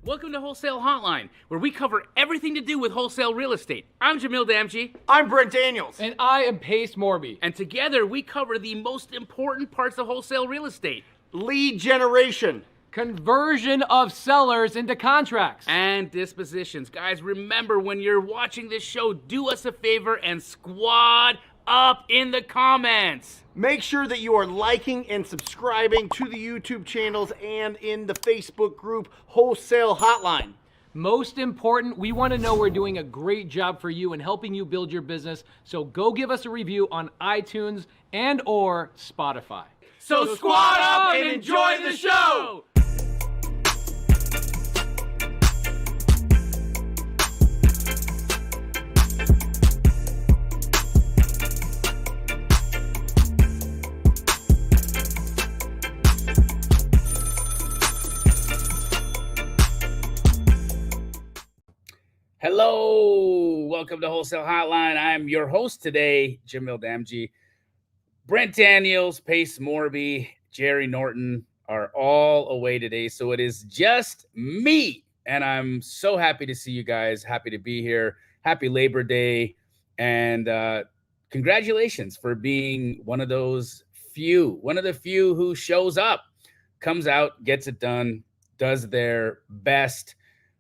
Welcome to Wholesale Hotline, where we cover everything to do with wholesale real estate. I'm Jamil Damji. I'm Brent Daniels. And I am Pace Morby. And together we cover the most important parts of wholesale real estate. Lead generation. Conversion of sellers into contracts. And dispositions. Guys, remember when you're watching this show, do us a favor and squad up in the comments. Make sure that you are liking and subscribing to the YouTube channels and in the Facebook group Wholesale Hotline. Most important, we want to know we're doing a great job for you and helping you build your business. So go give us a review on iTunes and or Spotify. So squad up and enjoy the show! Hello, welcome to Wholesale Hotline. I'm your host today, Jamil Damji. Brent Daniels, Pace Morby, Jerry Norton are all away today, so it is just me. And I'm so happy to see you guys, happy to be here. Happy Labor Day, and congratulations for being one of the few who shows up, comes out, gets it done, does their best.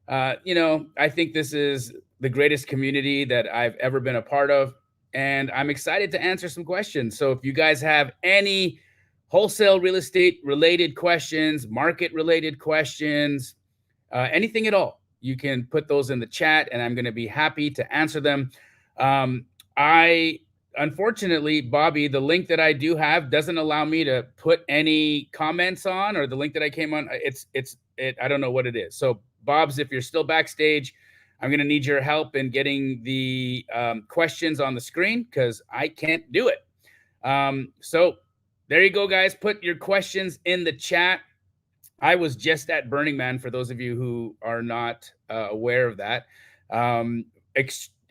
I think this is the greatest community that I've ever been a part of, and I'm excited to answer some questions. So if you guys have any wholesale real estate related questions, market related questions, anything at all, you can put those in the chat and I'm going to be happy to answer them. Unfortunately, Bobby, the link that I do have doesn't allow me to put any comments on, or the link that I came on. I don't know what it is. So Bobs, if you're still backstage, I'm going to need your help in getting the questions on the screen because I can't do it. So there you go, guys. Put your questions in the chat. I was just at Burning Man, for those of you who are not aware of that.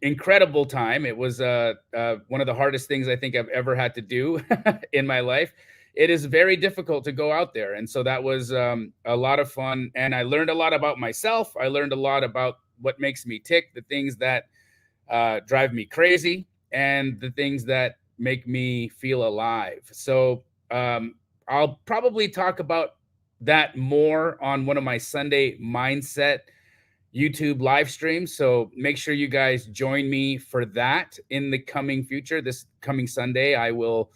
Incredible time. It was one of the hardest things I think I've ever had to do in my life. It is very difficult to go out there. And so that was a lot of fun. And I learned a lot about myself. I learned a lot about what makes me tick, the things that drive me crazy, and the things that make me feel alive. So I'll probably talk about that more on one of my Sunday Mindset YouTube live streams. So make sure you guys join me for that in the coming future. This coming Sunday, I will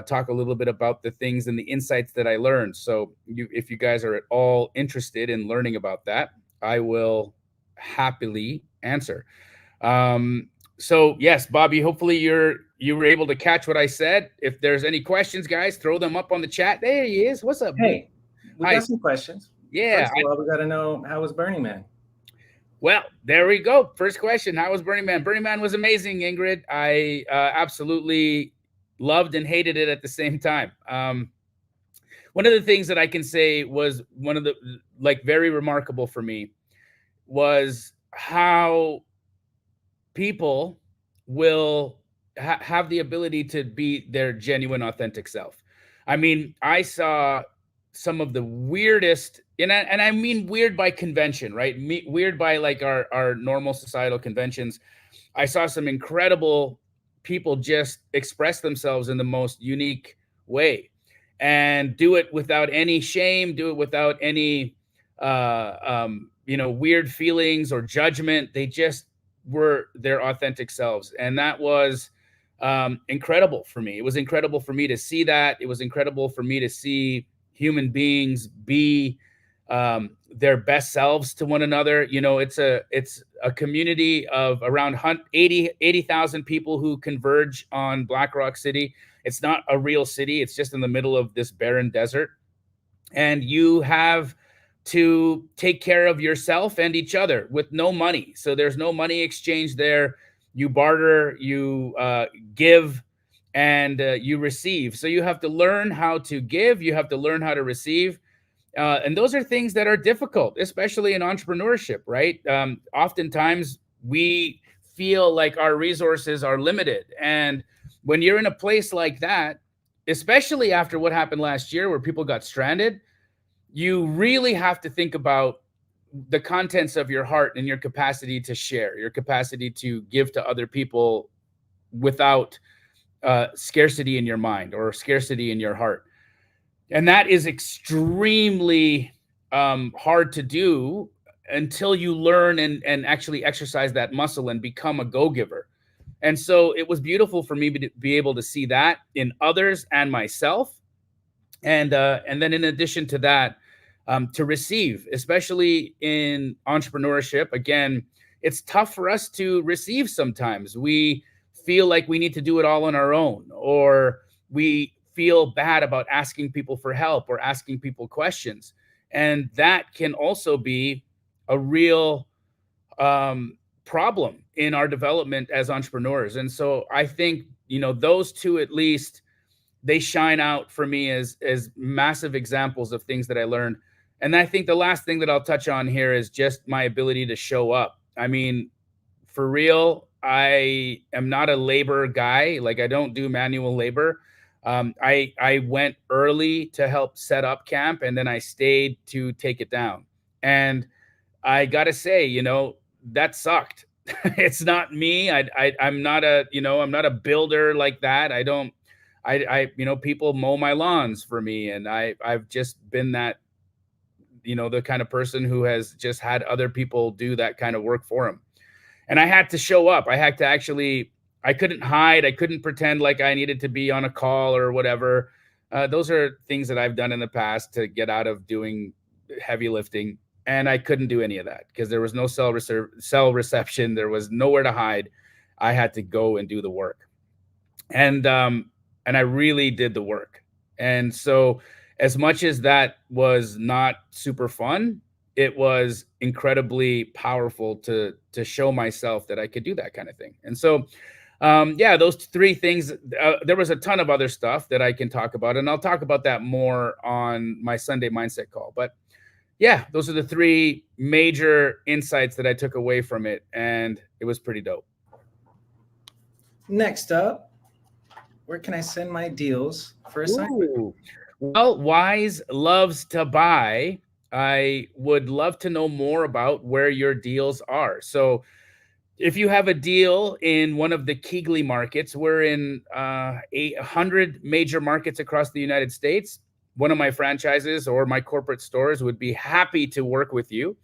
talk a little bit about the things and the insights that I learned. So if you guys are at all interested in learning about that, I will happily answer. So yes, Bobby, hopefully you were able to catch what I said. If there's any questions, guys, throw them up on the chat. There he is. What's up? Hey, we got some questions. Yeah. First of all, we got to know, how was Burning Man? Well, there we go. First question. How was Burning Man? Burning Man was amazing, Ingrid. I absolutely loved and hated it at the same time. One of the things that I can say was one of the very remarkable for me was how people will have the ability to be their genuine, authentic self. I mean, I saw some of the weirdest, and I mean weird by convention, right? Weird by like our normal societal conventions. I saw some incredible people just express themselves in the most unique way and do it without any shame, do it without any weird feelings or judgment. They just were their authentic selves, and that was incredible for me. It was incredible for me to see that. It was incredible for me to see human beings be their best selves to one another. It's a community of around 80,000 people who converge on Black Rock City. It's not a real city. It's just in the middle of this barren desert. And you have to take care of yourself and each other with no money. So there's no money exchange there. You barter, you give, and you receive. So you have to learn how to give. You have to learn how to receive. And those are things that are difficult, especially in entrepreneurship, right? Oftentimes we feel like our resources are limited. And when you're in a place like that, especially after what happened last year where people got stranded, you really have to think about the contents of your heart and your capacity to share, your capacity to give to other people without scarcity in your mind or scarcity in your heart. And that is extremely hard to do until you learn and actually exercise that muscle and become a go-giver. And so it was beautiful for me to be able to see that in others and myself. And then in addition to that, to receive, especially in entrepreneurship, again, it's tough for us to receive sometimes. We feel like we need to do it all on our own, or we feel bad about asking people for help or asking people questions. And that can also be a real problem in our development as entrepreneurs. And so I think, those two at least, they shine out for me as massive examples of things that I learned. And I think the last thing that I'll touch on here is just my ability to show up. I mean, for real, I am not a labor guy. Like, I don't do manual labor. I went early to help set up camp, and then I stayed to take it down. And I got to say, that sucked. It's not me. I'm not a builder like that. People mow my lawns for me. And I've just been that, the kind of person who has just had other people do that kind of work for him. And I had to show up. I had to I couldn't hide. I couldn't pretend like I needed to be on a call or whatever. Those are things that I've done in the past to get out of doing heavy lifting. And I couldn't do any of that because there was no cell reception. There was nowhere to hide. I had to go and do the work. And I really did the work. And so as much as that was not super fun, it was incredibly powerful to show myself that I could do that kind of thing. And so, those three things, there was a ton of other stuff that I can talk about, and I'll talk about that more on my Sunday mindset call. But yeah, those are the three major insights that I took away from it, and it was pretty dope. Next up, where can I send my deals for assignment? Well, Wise loves to buy. I would love to know more about where your deals are. So if you have a deal in one of the Keighley markets, we're in 100 major markets across the United States. One of my franchises or my corporate stores would be happy to work with you.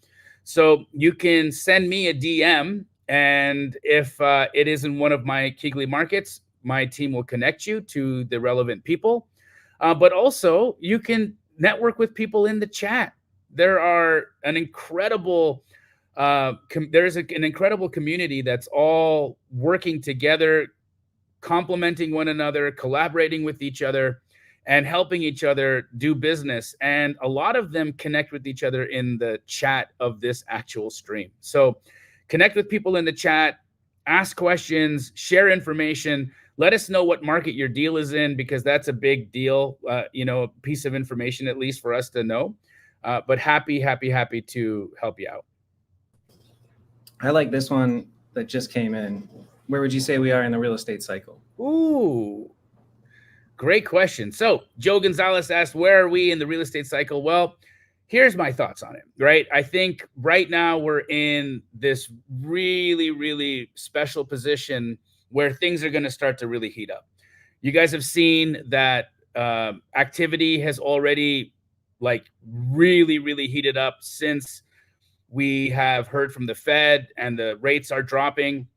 So you can send me a DM, and if it is in one of my Keighley markets, my team will connect you to the relevant people. But also, you can network with people in the chat. There are an incredible there's an incredible community that's all working together, complementing one another, collaborating with each other, and helping each other do business. And a lot of them connect with each other in the chat of this actual stream. So connect with people in the chat, ask questions, share information. Let us know what market your deal is in, because that's a big deal, a piece of information, at least for us to know. But happy to help you out. I like this one that just came in. Where would you say we are in the real estate cycle? Ooh, great question. So Joe Gonzalez asked, where are we in the real estate cycle? Well, here's my thoughts on it, right? I think right now we're in this really, really special position where things are going to start to really heat up. You guys have seen that activity has already really, really heated up since we have heard from the Fed and the rates are dropping.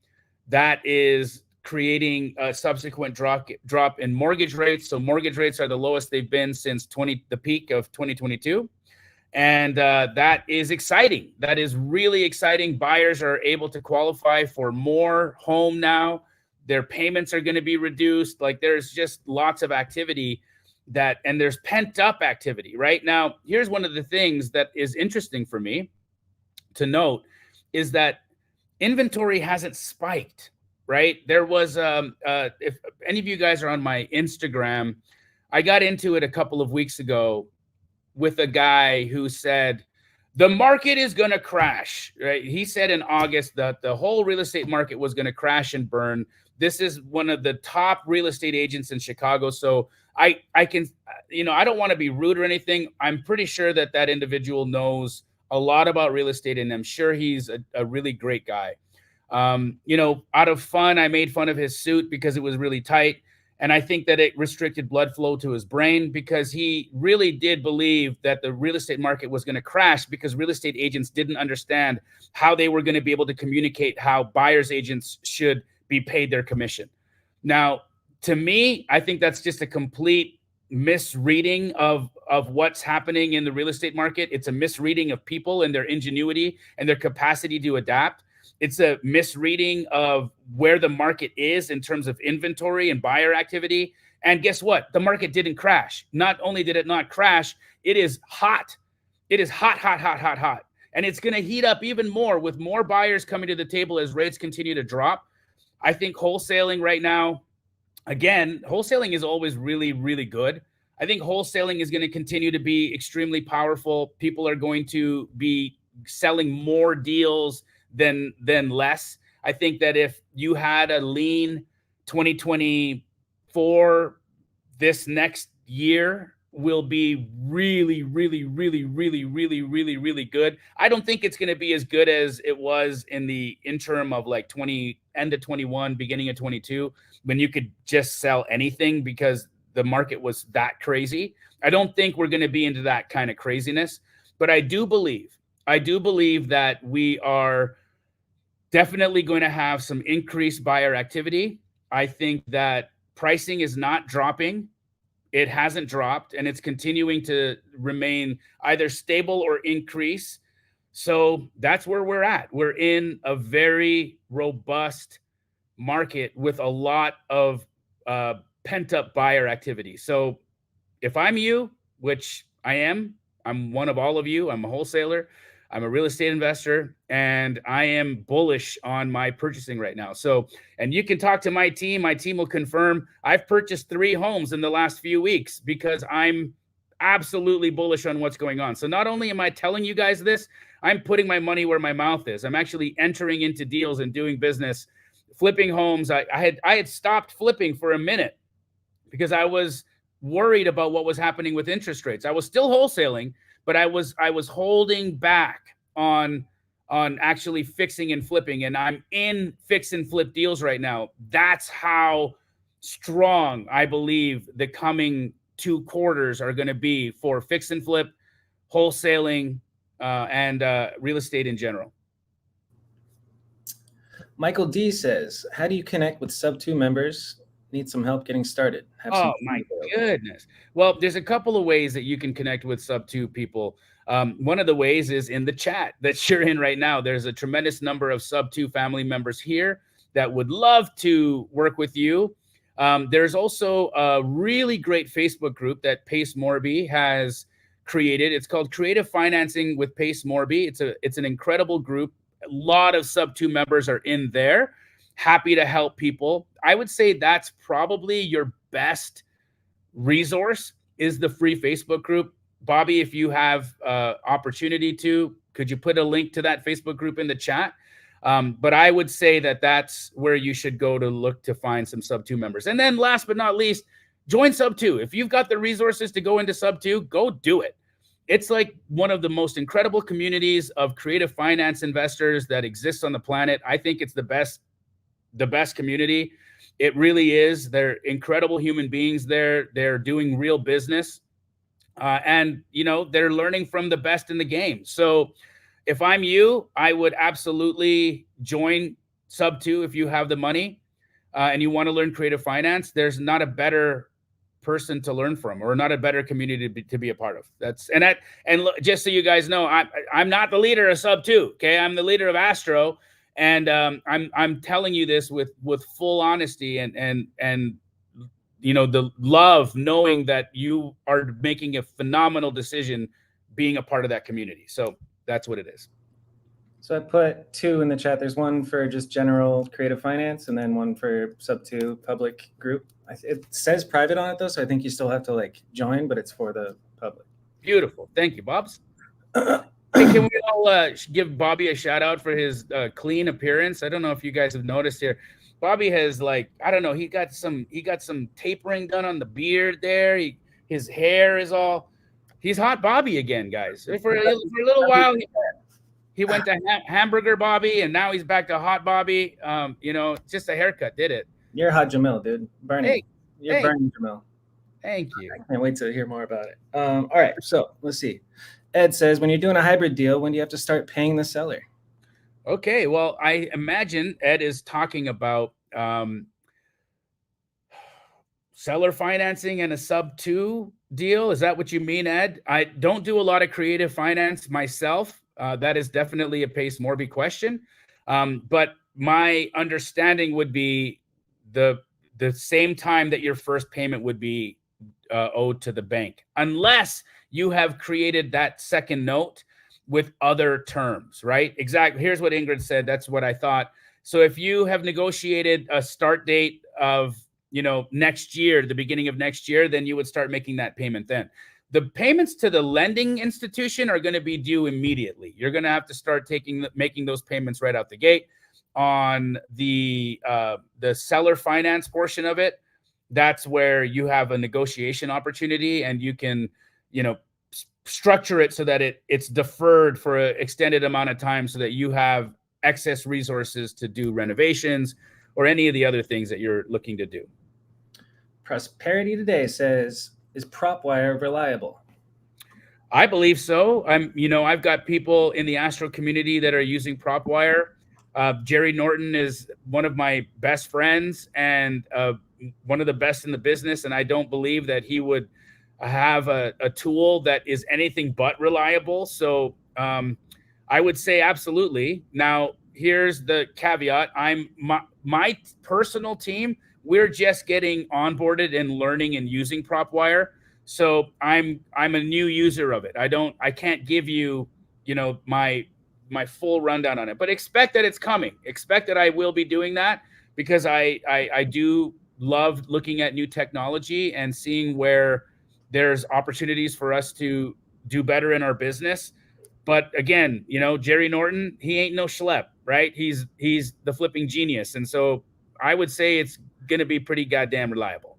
That is creating a subsequent drop in mortgage rates. So mortgage rates are the lowest they've been since the peak of 2022. And that is exciting. That is really exciting. Buyers are able to qualify for more home now. Their payments are going to be reduced. There's just lots of activity and there's pent up activity right now. Here's one of the things that is interesting for me to note is that inventory hasn't spiked, right? There was, if any of you guys are on my Instagram, I got into it a couple of weeks ago with a guy who said, the market is going to crash, right? He said in August that the whole real estate market was going to crash and burn. This is one of the top real estate agents in Chicago. So I can, I don't want to be rude or anything. I'm pretty sure that individual knows a lot about real estate, and I'm sure he's a really great guy. You know, out of fun, I made fun of his suit because it was really tight. And I think that it restricted blood flow to his brain, because he really did believe that the real estate market was going to crash because real estate agents didn't understand how they were going to be able to communicate how buyers agents should be paid their commission. Now, to me, I think that's just a complete misreading of what's happening in the real estate market. It's a misreading of people and their ingenuity and their capacity to adapt. It's a misreading of where the market is in terms of inventory and buyer activity. And guess what? The market didn't crash. Not only did it not crash, it is hot. It is hot, hot, hot, hot, hot. And it's going to heat up even more with more buyers coming to the table as rates continue to drop. I think wholesaling right now, again, wholesaling is always really, really good. I think wholesaling is going to continue to be extremely powerful. People are going to be selling more deals than less. I think that if you had a lean 2024, this next year will be really, really, really, really, really, really, really good. I don't think it's going to be as good as it was in the interim of like end of 21, beginning of 22, when you could just sell anything because the market was that crazy. I don't think we're going to be into that kind of craziness, but I do believe that we are definitely going to have some increased buyer activity. I think that pricing is not dropping. It hasn't dropped, and it's continuing to remain either stable or increase. So that's where we're at. We're in a very robust market with a lot of pent-up buyer activity. So if I'm you, which I am, I'm one of all of you, I'm a wholesaler, I'm a real estate investor, and I am bullish on my purchasing right now. So, and you can talk to my team. My team will confirm I've purchased 3 homes in the last few weeks because I'm absolutely bullish on what's going on. So not only am I telling you guys this, I'm putting my money where my mouth is. I'm actually entering into deals and doing business, flipping homes. I had stopped flipping for a minute because I was worried about what was happening with interest rates. I was still wholesaling, but I was holding back on actually fixing and flipping, and I'm in fix and flip deals right now. That's how strong I believe the coming 2 quarters are going to be for fix and flip, wholesaling, and real estate in general. Michael D says, how do you connect with Subto members? Need some help getting started. Oh my goodness. Well, there's a couple of ways that you can connect with Subto people. One of the ways is in the chat that you're in right now. There's a tremendous number of Subto family members here that would love to work with you. There's also a really great Facebook group that Pace Morby has created. It's called Creative Financing with Pace Morby. It's an incredible group. A lot of Subto members are in there. Happy to help people. I would say that's probably your best resource is the free Facebook group. Bobby, if you have opportunity to, could you put a link to that Facebook group in the chat? But I would say that that's where you should go to look to find some Subto members. And then last but not least, join Subto. If you've got the resources to go into Subto, go do it. It's like one of the most incredible communities of creative finance investors that exists on the planet. I think it's the best community. It really is. They're incredible human beings there. They're doing real business. And, you know, they're learning from the best in the game. So if I'm you, I would absolutely join Subto if you have the money and you want to learn creative finance. There's not a better person to learn from, or not a better community to be a part of. And just so you guys know, I'm not the leader of Subto. Okay, I'm the leader of Astro. And I'm telling you this with full honesty and you know, the love, knowing that you are making a phenomenal decision being a part of that community. So that's what it is. So I put 2 in the chat. There's one for just general creative finance, and then one for Subto public group. It says private on it though, so I think you still have to like join, but it's for the public. Beautiful. Thank you, Bobs. Hey, can we all give Bobby a shout out for his clean appearance? I don't know if you guys have noticed here. Bobby has, like, I don't know, he got some tapering done on the beard there. His hair is all He's Hot Bobby again, guys. For a little while, he went to Hamburger Bobby, and now he's back to Hot Bobby. You know, just a haircut did it. You're Hot Jamil, dude. Burning. Hey, You're hey. burning Jamil. Thank you. I can't wait to hear more about it. All right, so let's see. Ed says, when you're doing a hybrid deal, when do you have to start paying the seller? Okay, well, I imagine Ed is talking about seller financing and a sub-2 deal. Is that what you mean, Ed? I don't do a lot of creative finance myself. That is definitely a Pace Morby question. But my understanding would be the same time that your first payment would be owed to the bank, unless you have created that second note with other terms, right? Exactly. Here's what Ingrid said. That's what I thought. So if you have negotiated a start date of, you know, next year, the beginning of next year, then you would start making that payment then. The payments to the lending institution are going to be due immediately. You're going to have to start making those payments right out the gate. On the seller finance portion of it, that's where you have a negotiation opportunity, and you can, you know, structure it so that it's deferred for an extended amount of time so that you have excess resources to do renovations or any of the other things that you're looking to do. Prosperity Today says, is prop wire reliable? I believe so. I've got people in the Astro community that are using prop wire. Jerry Norton is one of my best friends and one of the best in the business. And I don't believe that he would have a tool that is anything but reliable. So I would say absolutely. Now, here's the caveat. My personal team, we're just getting onboarded and learning and using prop wire. So I'm a new user of it. I can't give you, my full rundown on it, but expect that it's coming. Expect that I will be doing that, because I do love looking at new technology and seeing where there's opportunities for us to do better in our business. But again, Jerry Norton, he ain't no schlep, right? He's the flipping genius. And so I would say it's going to be pretty goddamn reliable.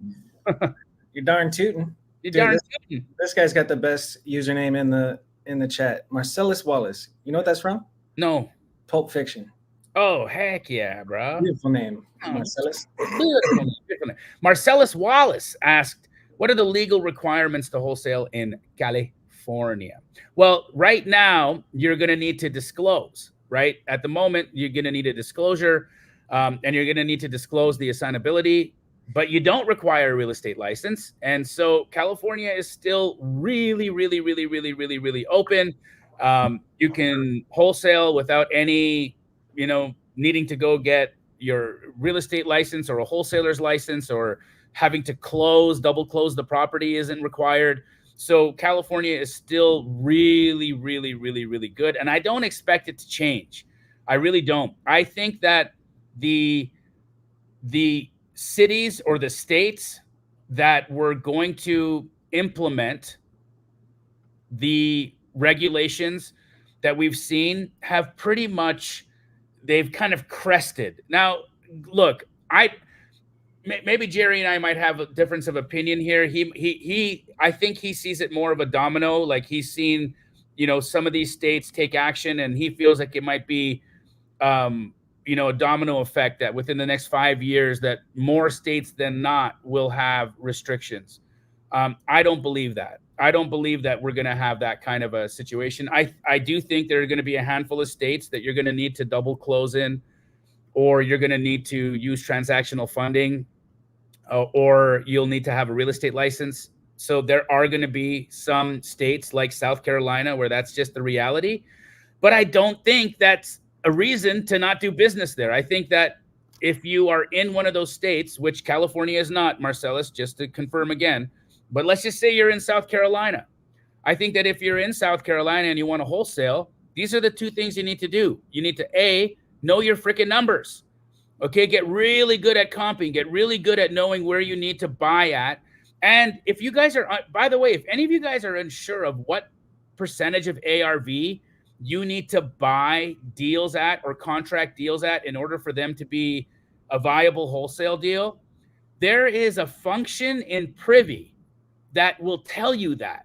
You're darn tootin'. This guy's got the best username in the chat. Marcellus Wallace. You know what that's from? No. Pulp Fiction. Oh, heck yeah, bro. Beautiful name, Marcellus. Beautiful name. Marcellus Wallace asked, what are the legal requirements to wholesale in California? Well, right now, you're going to need to disclose, right? At the moment, you're going to need a disclosure, and you're going to need to disclose the assignability, but you don't require a real estate license. And so California is still really, really, really, really, really, really open. You can wholesale without any, needing to go get your real estate license or a wholesaler's license, or having to double close the property isn't required. So California is still really, really, really, really good. And I don't expect it to change. I really don't. I think that the cities or the states that were going to implement the regulations that we've seen have pretty much, they've kind of crested. Now, look, maybe Jerry and I might have a difference of opinion here. I think he sees it more of a domino. Like, he's seen, some of these states take action, and he feels like it might be, a domino effect, that within the next 5 years that more states than not will have restrictions. I don't believe that. I don't believe that we're going to have that kind of a situation. I do think there are going to be a handful of states that you're going to need to double close in, or you're going to need to use transactional funding, or you'll need to have a real estate license. So there are going to be some states like South Carolina where that's just the reality. But I don't think that's a reason to not do business there. I think that if you are in one of those states, which California is not, Marcellus, just to confirm again, but let's just say you're in South Carolina. I think that if you're in South Carolina and you want to wholesale, these are the two things you need to do. You need to, A, know your freaking numbers. Okay, get really good at comping, get really good at knowing where you need to buy at. And if you guys are, by the way, if any of you guys are unsure of what percentage of ARV you need to buy deals at or contract deals at in order for them to be a viable wholesale deal, there is a function in Privy that will tell you that.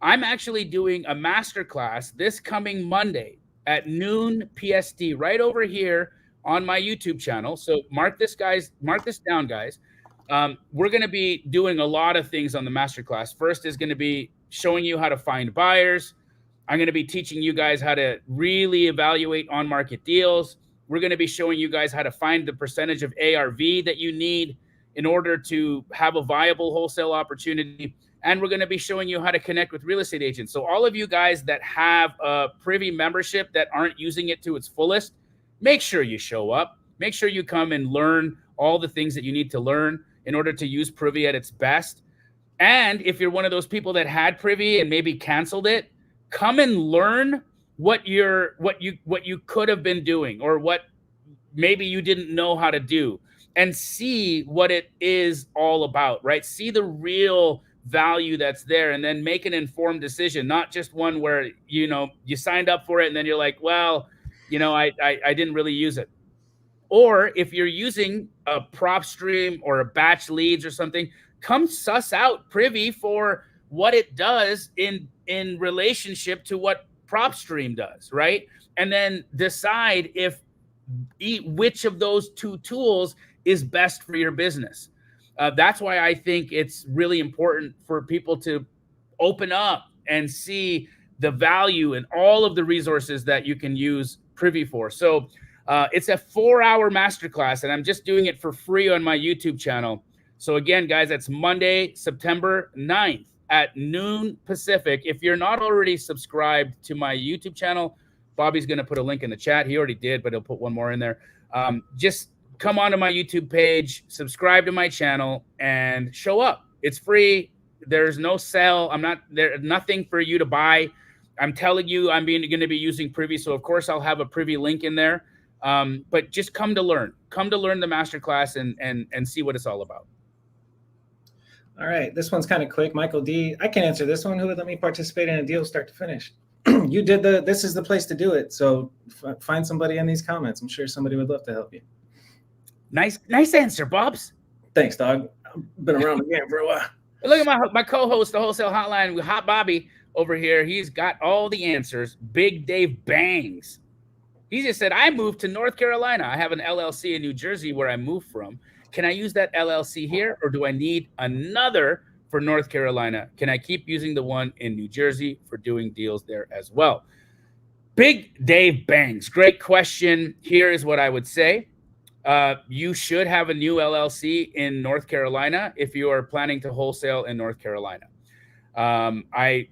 I'm actually doing a masterclass this coming Monday at noon PST right over here on my YouTube channel. So mark this down, guys. We're going to be doing a lot of things on the masterclass. First is going to be showing you how to find buyers. I'm going to be teaching you guys how to really evaluate on-market deals. We're going to be showing you guys how to find the percentage of ARV that you need in order to have a viable wholesale opportunity. And we're going to be showing you how to connect with real estate agents. So all of you guys that have a Privy membership that aren't using it to its fullest, make sure you show up. Make sure you come and learn all the things that you need to learn in order to use Privy at its best. And if you're one of those people that had Privy and maybe canceled it, come and learn what you could have been doing, or what maybe you didn't know how to do, and see what it is all about, right? See the real value that's there, and then make an informed decision, not just one where, you signed up for it and then you're like, well, I didn't really use it. Or if you're using a prop stream or a batch leads or something, come suss out Privy for what it does in relationship to what PropStream does, right? And then decide which of those two tools is best for your business. That's why I think it's really important for people to open up and see the value in all of the resources that you can use Privy for. So it's a 4-hour masterclass, and I'm just doing it for free on my YouTube channel. So again, guys, that's Monday, September 9th at noon Pacific. If you're not already subscribed to my YouTube channel, Bobby's going to put a link in the chat. He already did, but he'll put one more in there. Just come onto my YouTube page, subscribe to my channel, and show up. It's free. There's no sell. There's nothing for you to buy. I'm telling you, I'm going to be using Privy. So of course I'll have a Privy link in there. But just come to learn the masterclass and see what it's all about. All right, this one's kind of quick. Michael D, I can answer this one. Who would let me participate in a deal start to finish? You did this is the place to do it. So find somebody in these comments. I'm sure somebody would love to help you. Nice answer, Bobs. Thanks, dog. I've been around the game for a while. Look at my co-host, the Wholesale Hotline, with Hot Bobby over here. He's got all the answers. Big Dave Bangs. He just said, I moved to North Carolina. I have an LLC in New Jersey where I moved from. Can I use that LLC here, or do I need another for North Carolina? Can I keep using the one in New Jersey for doing deals there as well? Big Dave Bangs. Great question. Here is what I would say. You should have a new LLC in North Carolina if you are planning to wholesale in North Carolina. I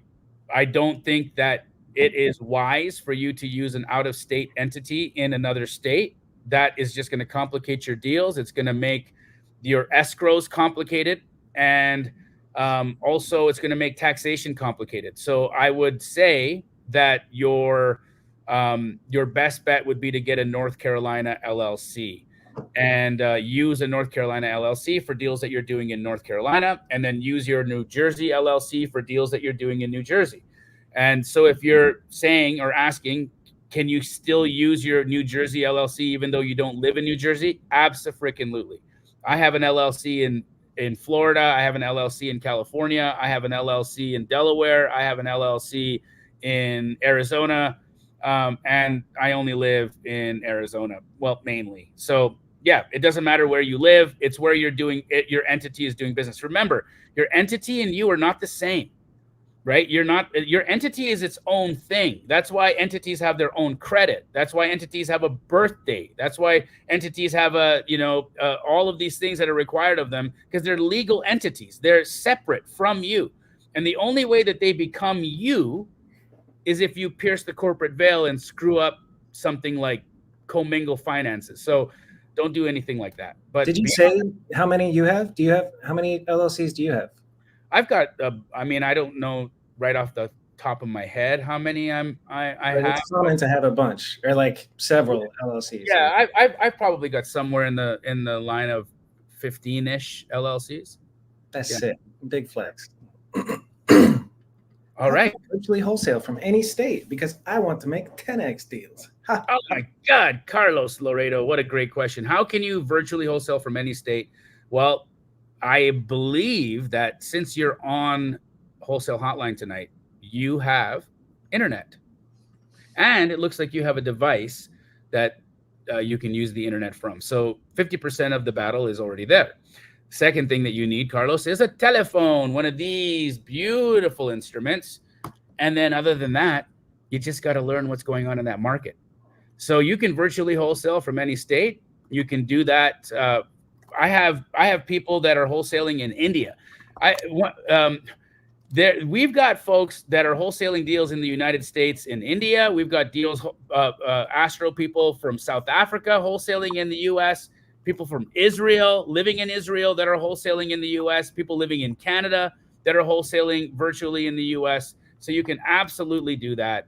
don't think that it is wise for you to use an out-of-state entity in another state. That is just going to complicate your deals. It's going to make your escrows complicated, and also it's going to make taxation complicated. So I would say that your best bet would be to get a North Carolina LLC and use a North Carolina LLC for deals that you're doing in North Carolina, and then use your New Jersey LLC for deals that you're doing in New Jersey. And so if you're saying or asking, can you still use your New Jersey LLC even though you don't live in New Jersey? Abso-freaking-lutely. I have an LLC in Florida. I have an LLC in California. I have an LLC in Delaware. I have an LLC in Arizona. And I only live in Arizona, well, mainly. So yeah, it doesn't matter where you live. It's where you're doing it. Your entity is doing business. Remember, your entity and you are not the same. Right? Your entity is its own thing. That's why entities have their own credit. That's why entities have a birthday. That's why entities have all of these things that are required of them, because they're legal entities. They're separate from you. And the only way that they become you is if you pierce the corporate veil and screw up something like commingle finances. So don't do anything like that. But did you say how many you have? How many LLCs do you have? I've got, I don't know right off the top of my head how many I have. It's common to have a bunch or like several LLCs. Yeah, I've probably got somewhere in the line of 15-ish LLCs. That's it. Big flex. All right. Virtually wholesale from any state because I want to make 10x deals. Ha. Oh my God, Carlos Laredo, what a great question. How can you virtually wholesale from any state? Well, I believe that since you're on Wholesale Hotline tonight, you have internet. And it looks like you have a device that you can use the internet from. So 50% of the battle is already there. Second thing that you need, Carlos, is a telephone, one of these beautiful instruments. And then other than that, you just got to learn what's going on in that market. So you can virtually wholesale from any state. You can do that. I have people that are wholesaling in India. We've got folks that are wholesaling deals in the United States, in India. We've got deals, Astro people from South Africa wholesaling in the U.S., people from Israel, living in Israel that are wholesaling in the U.S., people living in Canada that are wholesaling virtually in the U.S. So you can absolutely do that.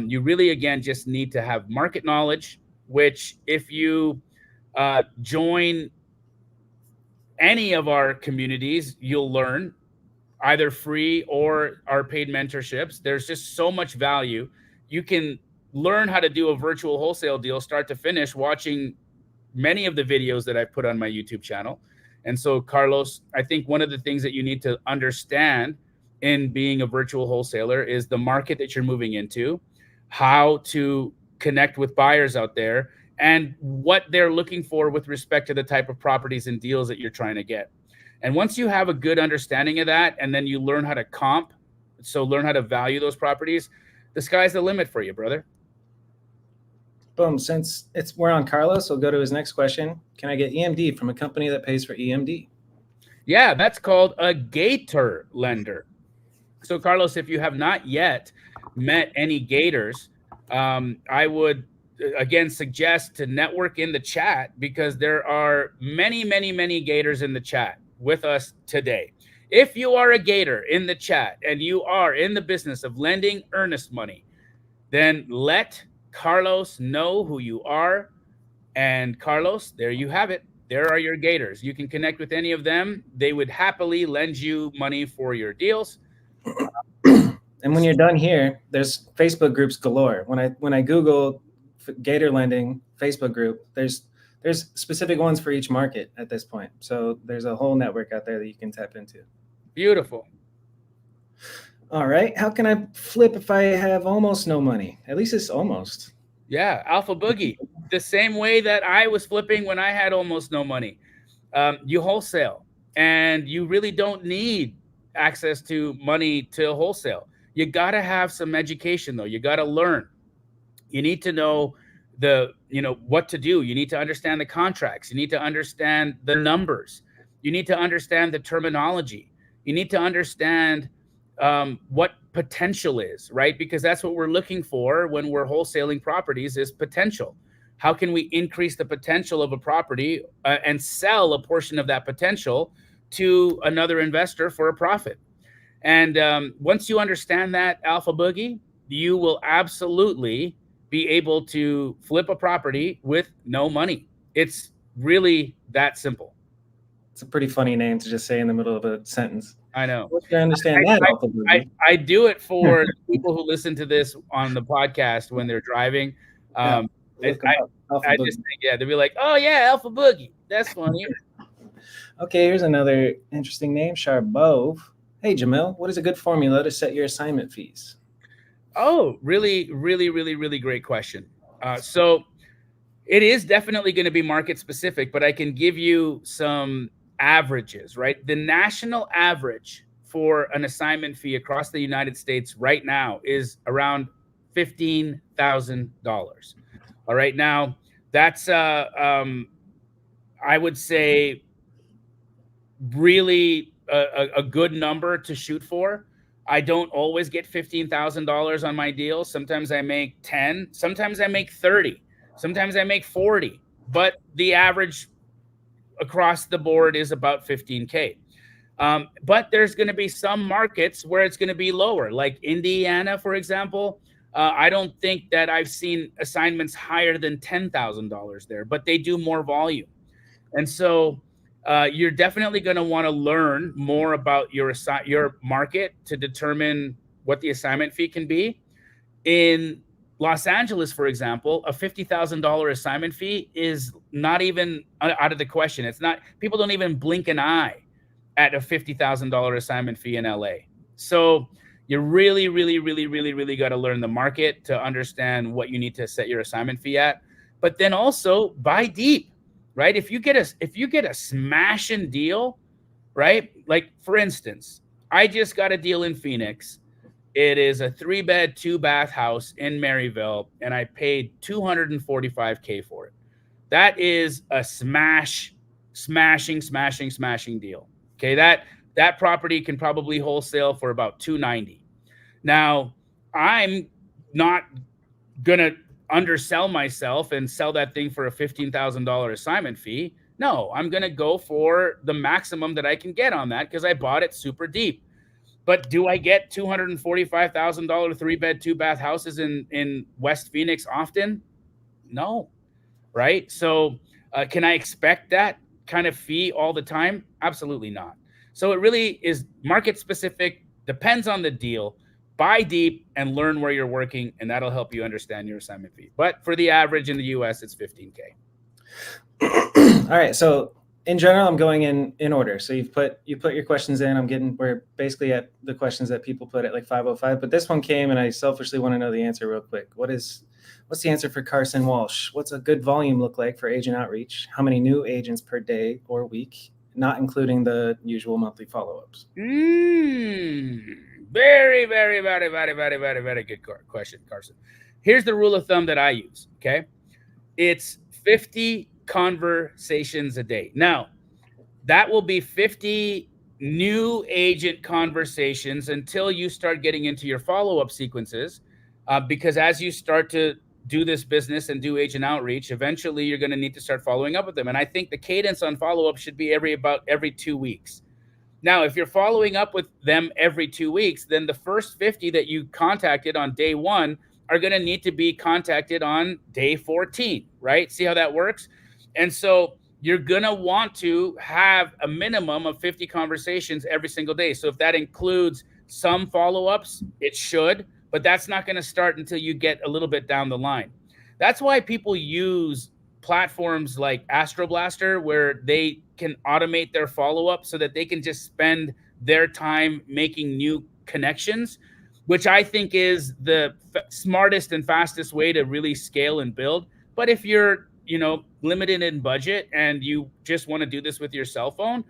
You really, again, just need to have market knowledge, which if you join any of our communities, you'll learn, either free or our paid mentorships. There's just so much value. You can learn how to do a virtual wholesale deal start to finish watching many of the videos that I've put on my YouTube channel. And so, Carlos, I think one of the things that you need to understand in being a virtual wholesaler is the market that you're moving into, how to connect with buyers out there, and what they're looking for with respect to the type of properties and deals that you're trying to get. And once you have a good understanding of that, and then you learn how to comp, so learn how to value those properties, the sky's the limit for you, brother. Boom. Since we're on Carlos, we'll go to his next question. Can I get EMD from a company that pays for EMD? Yeah, that's called a gator lender. So, Carlos, if you have not yet met any gators, I would, again, suggest to network in the chat, because there are many, many, many gators in the chat with us today. If you are a gator in the chat and you are in the business of lending earnest money, then let Carlos know who you are. And Carlos, there you have it. There are your gators. You can connect with any of them. They would happily lend you money for your deals. And when you're done here, there's Facebook groups galore. When I Google gator lending Facebook group, there's specific ones for each market at this point. So there's a whole network out there that you can tap into. Beautiful. All right. How can I flip if I have almost no money? At least it's almost. Yeah. Alpha Boogie. The same way that I was flipping when I had almost no money. You wholesale, and you really don't need access to money to wholesale. You got to have some education, though. You got to learn. You need to know what to do. You need to understand the contracts. You need to understand the numbers. You need to understand the terminology. You need to understand what potential is, right? Because that's what we're looking for when we're wholesaling properties, is potential. How can we increase the potential of a property and sell a portion of that potential to another investor for a profit? And once you understand that, Alpha Boogie, you will absolutely be able to flip a property with no money. It's really that simple. It's a pretty funny name to just say in the middle of a sentence. I know. I understand that, Alpha Boogie. I do it for people who listen to this on the podcast when they're driving. I just think, they'll be like, oh yeah, Alpha Boogie. That's funny. Okay, here's another interesting name, Charbove. Hey, Jamil, what is a good formula to set your assignment fees? Oh, really, really, really, really great question. So it is definitely going to be market specific, but I can give you some averages, right? The national average for an assignment fee across the United States right now is around $15,000. All right. Now, that's, I would say, really a good number to shoot for. I don't always get $15,000 on my deals. Sometimes I make 10, sometimes I make 30, sometimes I make 40, but the average across the board is about 15K. But there's going to be some markets where it's going to be lower, like Indiana, for example. I don't think that I've seen assignments higher than $10,000 there, but they do more volume. And so you're definitely going to want to learn more about your market to determine what the assignment fee can be. In Los Angeles, for example, a $50,000 assignment fee is not even out of the question. It's not, people don't even blink an eye at a $50,000 assignment fee in LA. So You really, really, really, really, really got to learn the market to understand what you need to set your assignment fee at. But then also buy deep, right? If you get a smashing deal, right? Like for instance, I just got a deal in Phoenix. It is a 3-bed, 2-bath house in Maryville, and I paid $245K for it. That is a smashing deal. Okay, that property can probably wholesale for about $290. Now, I'm not gonna undersell myself and sell that thing for a $15,000 assignment fee. No, I'm gonna go for the maximum that I can get on that because I bought it super deep. But do I get $245,000 3-bed, 2-bath houses in West Phoenix often? No, right? So can I expect that kind of fee all the time? Absolutely not. So it really is market specific, depends on the deal. Buy deep and learn where you're working, and that'll help you understand your assignment fee. But for the average in the US, it's $15K. All right. So in general, I'm going in order. So you put your questions in. We're basically at the questions that people put at like 5:05. But this one came, and I selfishly want to know the answer real quick. What's the answer for Carson Walsh? What's a good volume look like for agent outreach? How many new agents per day or week, not including the usual monthly follow-ups? Very, very, very, very, very, very, very good question, Carson. Here's the rule of thumb that I use. Okay, it's 50 conversations a day. Now, that will be 50 new agent conversations until you start getting into your follow-up sequences, because as you start to do this business and do agent outreach, eventually you're going to need to start following up with them. And I think the cadence on follow-up should be about every 2 weeks. Now, if you're following up with them every 2 weeks, then the first 50 that you contacted on day 1 are going to need to be contacted on day 14, right? See how that works? And so you're going to want to have a minimum of 50 conversations every single day. So if that includes some follow-ups, it should, but that's not going to start until you get a little bit down the line. That's why people use platforms like Astro Blaster, where they can automate their follow-up so that they can just spend their time making new connections, which I think is the smartest and fastest way to really scale and build. But if you're, limited in budget and you just want to do this with your cell phone,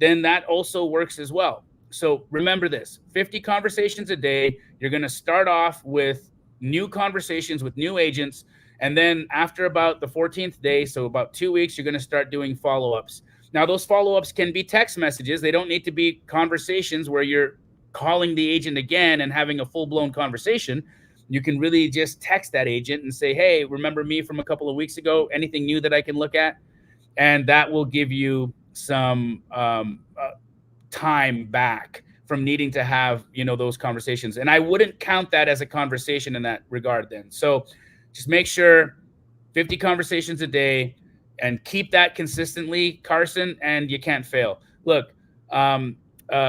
then that also works as well. So remember this, 50 conversations a day. You're going to start off with new conversations with new agents. And then after about the 14th day, so about 2 weeks, you're going to start doing follow-ups. Now, those follow-ups can be text messages. They don't need to be conversations where you're calling the agent again and having a full-blown conversation. You can really just text that agent and say, hey, remember me from a couple of weeks ago? Anything new that I can look at? And that will give you some time back from needing to have, those conversations. And I wouldn't count that as a conversation in that regard then. So just make sure 50 conversations a day and keep that consistently, Carson, and you can't fail. Look,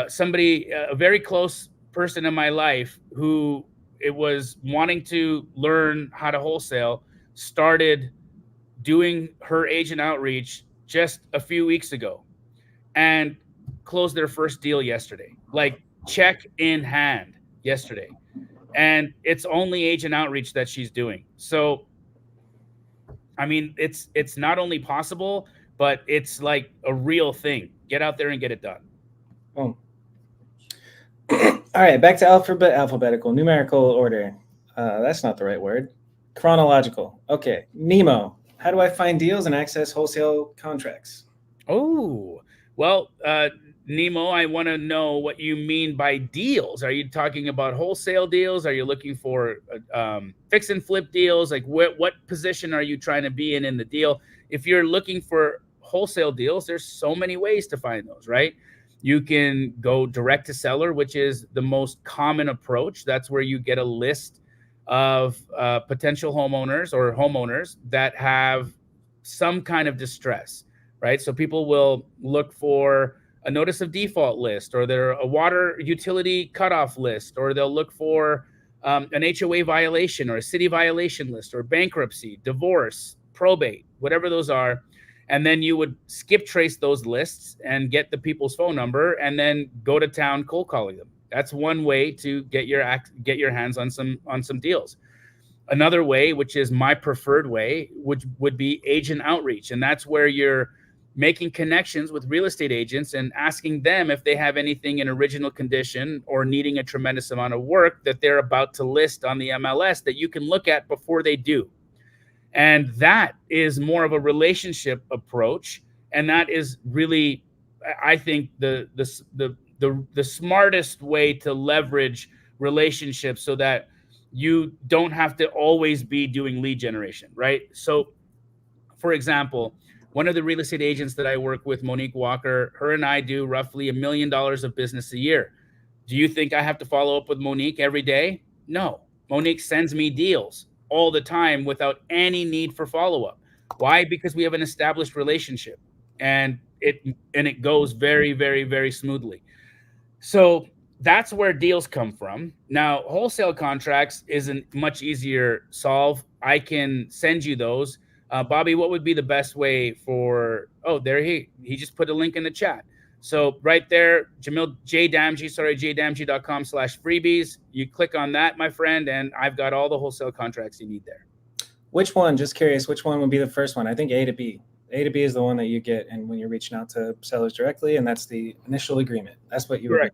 somebody, a very close person in my life who it was wanting to learn how to wholesale, started doing her agent outreach just a few weeks ago and closed their first deal yesterday, like check in hand yesterday. And it's only agent outreach that she's doing. So, I mean, it's not only possible, but it's like a real thing. Get out there and get it done. Oh. All right, back to alphabetical, numerical order. That's not the right word. Chronological. Okay, Nemo. How do I find deals and access wholesale contracts? Oh, well, Nemo, I want to know what you mean by deals. Are you talking about wholesale deals? Are you looking for fix and flip deals? Like what position are you trying to be in the deal? If you're looking for wholesale deals, there's so many ways to find those, right? You can go direct to seller, which is the most common approach. That's where you get a list of potential homeowners that have some kind of distress, right? So people will look for a notice of default list, or they're a water utility cutoff list, or they'll look for an HOA violation or a city violation list, or bankruptcy, divorce, probate, whatever those are. And then you would skip trace those lists and get the people's phone number and then go to town cold calling them. That's one way to get your hands on some deals. Another way, which is my preferred way, would be agent outreach. And that's where you're making connections with real estate agents and asking them if they have anything in original condition or needing a tremendous amount of work that they're about to list on the MLS that you can look at before they do. And that is more of a relationship approach. And that is really, I think, the smartest way to leverage relationships so that you don't have to always be doing lead generation, right? So, for example, one of the real estate agents that I work with, Monique Walker, her and I do roughly $1 million of business a year. Do you think I have to follow up with Monique every day? No. Monique sends me deals all the time without any need for follow-up. Why? Because we have an established relationship, and it goes very, very, very smoothly. So that's where deals come from. Now, wholesale contracts is a much easier solve. I can send you those. Bobby, what would be the best way for, there he just put a link in the chat. So right there, Jamil, jdamji.com/freebies. You click on that, my friend, and I've got all the wholesale contracts you need there. Which one, just curious, which one would be the first one? I think A to B. A to B is the one that you get, and when you're reaching out to sellers directly, and that's the initial agreement. That's what you would do.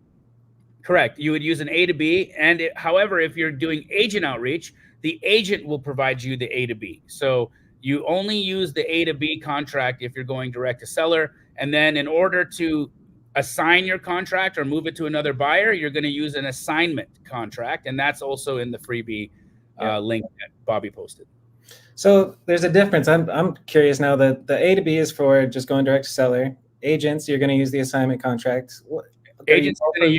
Correct. You would use an A to B. And however, if you're doing agent outreach, the agent will provide you the A to B. So you only use the A to B contract if you're going direct to seller. And then in order to assign your contract or move it to another buyer, you're going to use an assignment contract. And that's also in the freebie link that Bobby posted. So there's a difference. I'm curious now that the A to B is for just going direct to seller. Agents, you're going to use the assignment contract. Agents are going to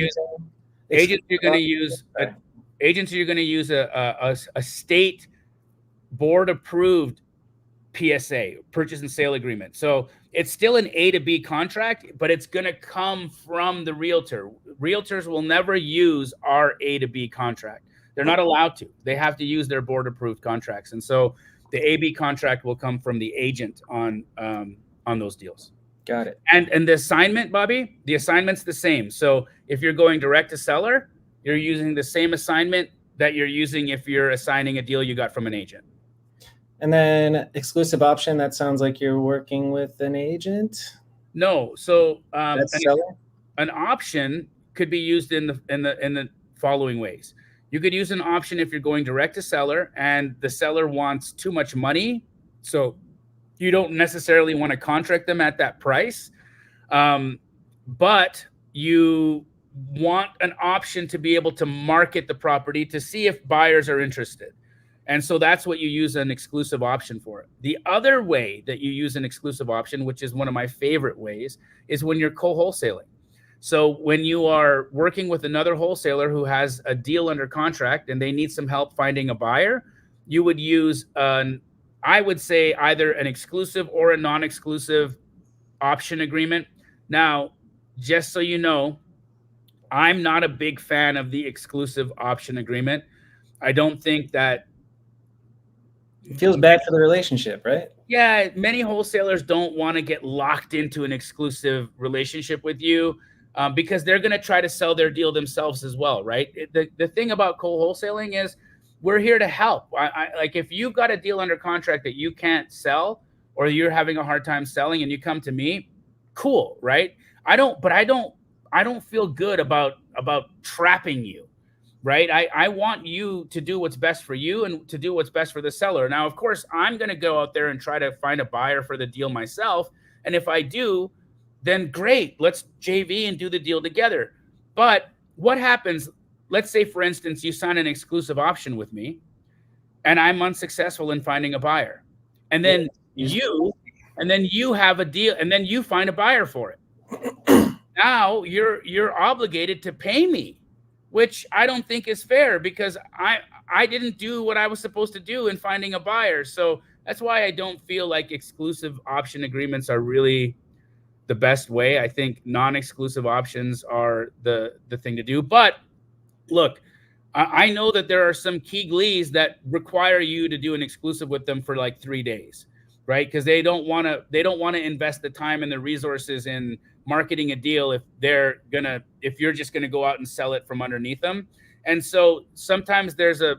use a state board approved PSA, purchase and sale agreement. So it's still an A to B contract, but it's going to come from the realtor. Realtors will never use our A to B contract. They're not allowed to. They have to use their board approved contracts. And so the AB contract will come from the agent on those deals. Got it. And the assignment, Bobby, the assignment's the same. So if you're going direct to seller, you're using the same assignment that you're using if you're assigning a deal you got from an agent. And then exclusive option, that sounds like you're working with an agent. No. So seller? An option could be used in the following ways. You could use an option if you're going direct to seller and the seller wants too much money. So you don't necessarily want to contract them at that price, but you want an option to be able to market the property to see if buyers are interested. And so that's what you use an exclusive option for. The other way that you use an exclusive option, which is one of my favorite ways, is when you're co-wholesaling. So when you are working with another wholesaler who has a deal under contract and they need some help finding a buyer, you would use I would say either an exclusive or a non-exclusive option agreement. Now, just so you know, I'm not a big fan of the exclusive option agreement. I don't think that it feels bad for the relationship, right? Yeah, many wholesalers don't want to get locked into an exclusive relationship with you because they're going to try to sell their deal themselves as well, right? The thing about co-wholesaling is we're here to help. Like if you've got a deal under contract that you can't sell or you're having a hard time selling and you come to me, cool, right? I don't feel good about trapping you, right? I want you to do what's best for you and to do what's best for the seller. Now, of course, I'm going to go out there and try to find a buyer for the deal myself. And if I do, then great, let's JV and do the deal together. But what happens? Let's say, for instance, you sign an exclusive option with me and I'm unsuccessful in finding a buyer. And then you have a deal and then you find a buyer for it. Now you're obligated to pay me, which I don't think is fair because I didn't do what I was supposed to do in finding a buyer. So that's why I don't feel like exclusive option agreements are really the best way. I think non-exclusive options are the thing to do. But look, I know that there are some key glees that require you to do an exclusive with them for like 3 days. right? Because they don't want to invest the time and the resources in marketing a deal if you're just gonna go out and sell it from underneath them. And so sometimes there's a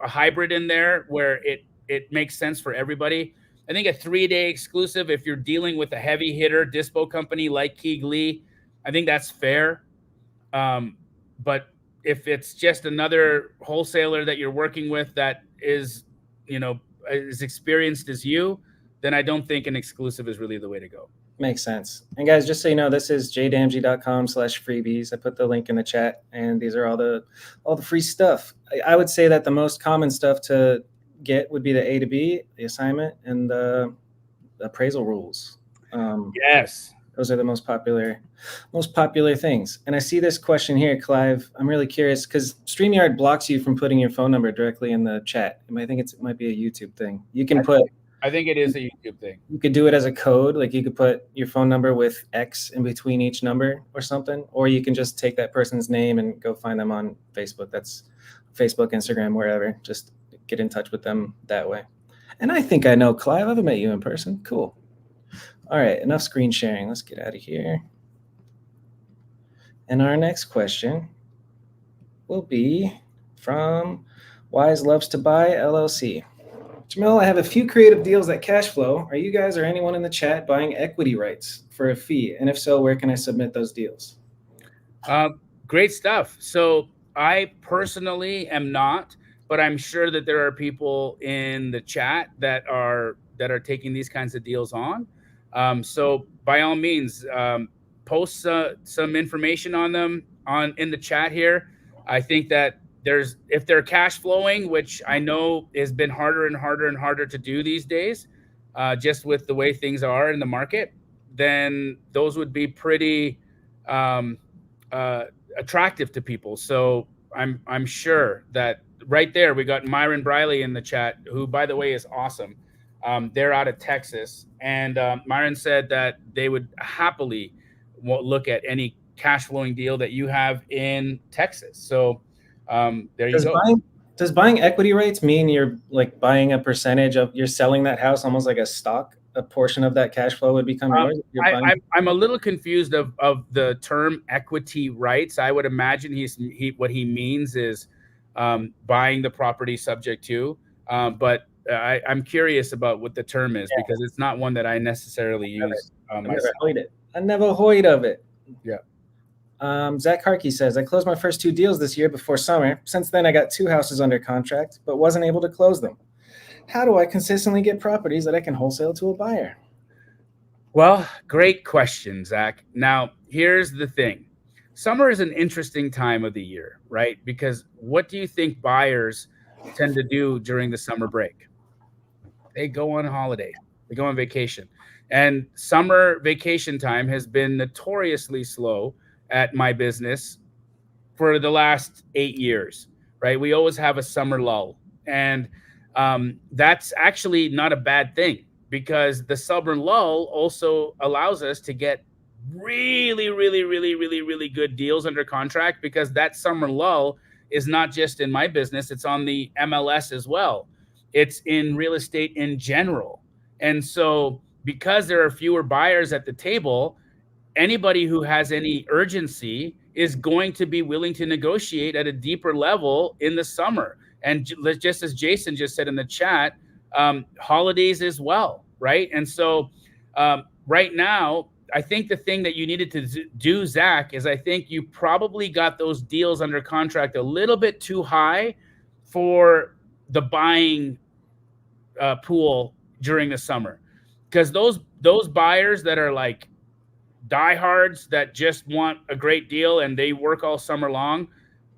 hybrid in there where it makes sense for everybody. I think a 3-day exclusive, if you're dealing with a heavy hitter dispo company like Keeg Lee, I think that's fair. But if it's just another wholesaler that you're working with that is, as experienced as you, then I don't think an exclusive is really the way to go. Makes sense. And guys, just so you know, this is jdamji.com/freebies. I put the link in the chat, and these are all the free stuff. I would say that the most common stuff to get would be the A to B, the assignment, and the appraisal rules. Yes. Those are the most popular things. And I see this question here, Clive. I'm really curious because StreamYard blocks you from putting your phone number directly in the chat. I think it might be a YouTube thing. You can I think it is a YouTube thing. You could do it as a code. Like you could put your phone number with X in between each number or something. Or you can just take that person's name and go find them on Facebook. That's Facebook, Instagram, wherever. Just get in touch with them that way. And I think I know Clive. I haven't met you in person. Cool. All right, enough screen sharing. Let's get out of here. And our next question will be from Wise Loves to Buy LLC. Jamil, I have a few creative deals that cash flow. Are you guys or anyone in the chat buying equity rights for a fee? And if so, where can I submit those deals? Great stuff. So I personally am not, but I'm sure that there are people in the chat that are taking these kinds of deals on. So by all means, post some information on them in the chat here. I think that if they're cash flowing, which I know has been harder and harder and harder to do these days, just with the way things are in the market, then those would be pretty attractive to people. So I'm sure that right there we got Myron Briley in the chat, who by the way is awesome. They're out of Texas, and Myron said that they would happily look at any cash flowing deal that you have in Texas. So there you go. Does buying equity rights mean you're like buying a percentage of, you're selling that house almost like a stock? A portion of that cash flow would become yours? I'm a little confused of the term equity rights. I would imagine what he means is buying the property subject to, but I'm curious about what the term is, because it's not one that I necessarily use myself. I never heard of it. Yeah. Zach Harkey says, I closed my first 2 deals this year before summer. Since then, I got 2 houses under contract, but wasn't able to close them. How do I consistently get properties that I can wholesale to a buyer? Well, great question, Zach. Now, here's the thing. Summer is an interesting time of the year, right? Because what do you think buyers tend to do during the summer break? They go on holiday. They go on vacation. And summer vacation time has been notoriously slow at my business for the last 8 years, right? We always have a summer lull. And that's actually not a bad thing, because the summer lull also allows us to get really, really, really, really, really good deals under contract, because that summer lull is not just in my business, it's on the MLS as well. It's in real estate in general. And so because there are fewer buyers at the table, anybody who has any urgency is going to be willing to negotiate at a deeper level in the summer. And just as Jason just said in the chat, holidays as well, right? And so right now, I think the thing that you needed to do, Zach, is I think you probably got those deals under contract a little bit too high for the buying pool during the summer. Because those buyers that are like diehards that just want a great deal and they work all summer long,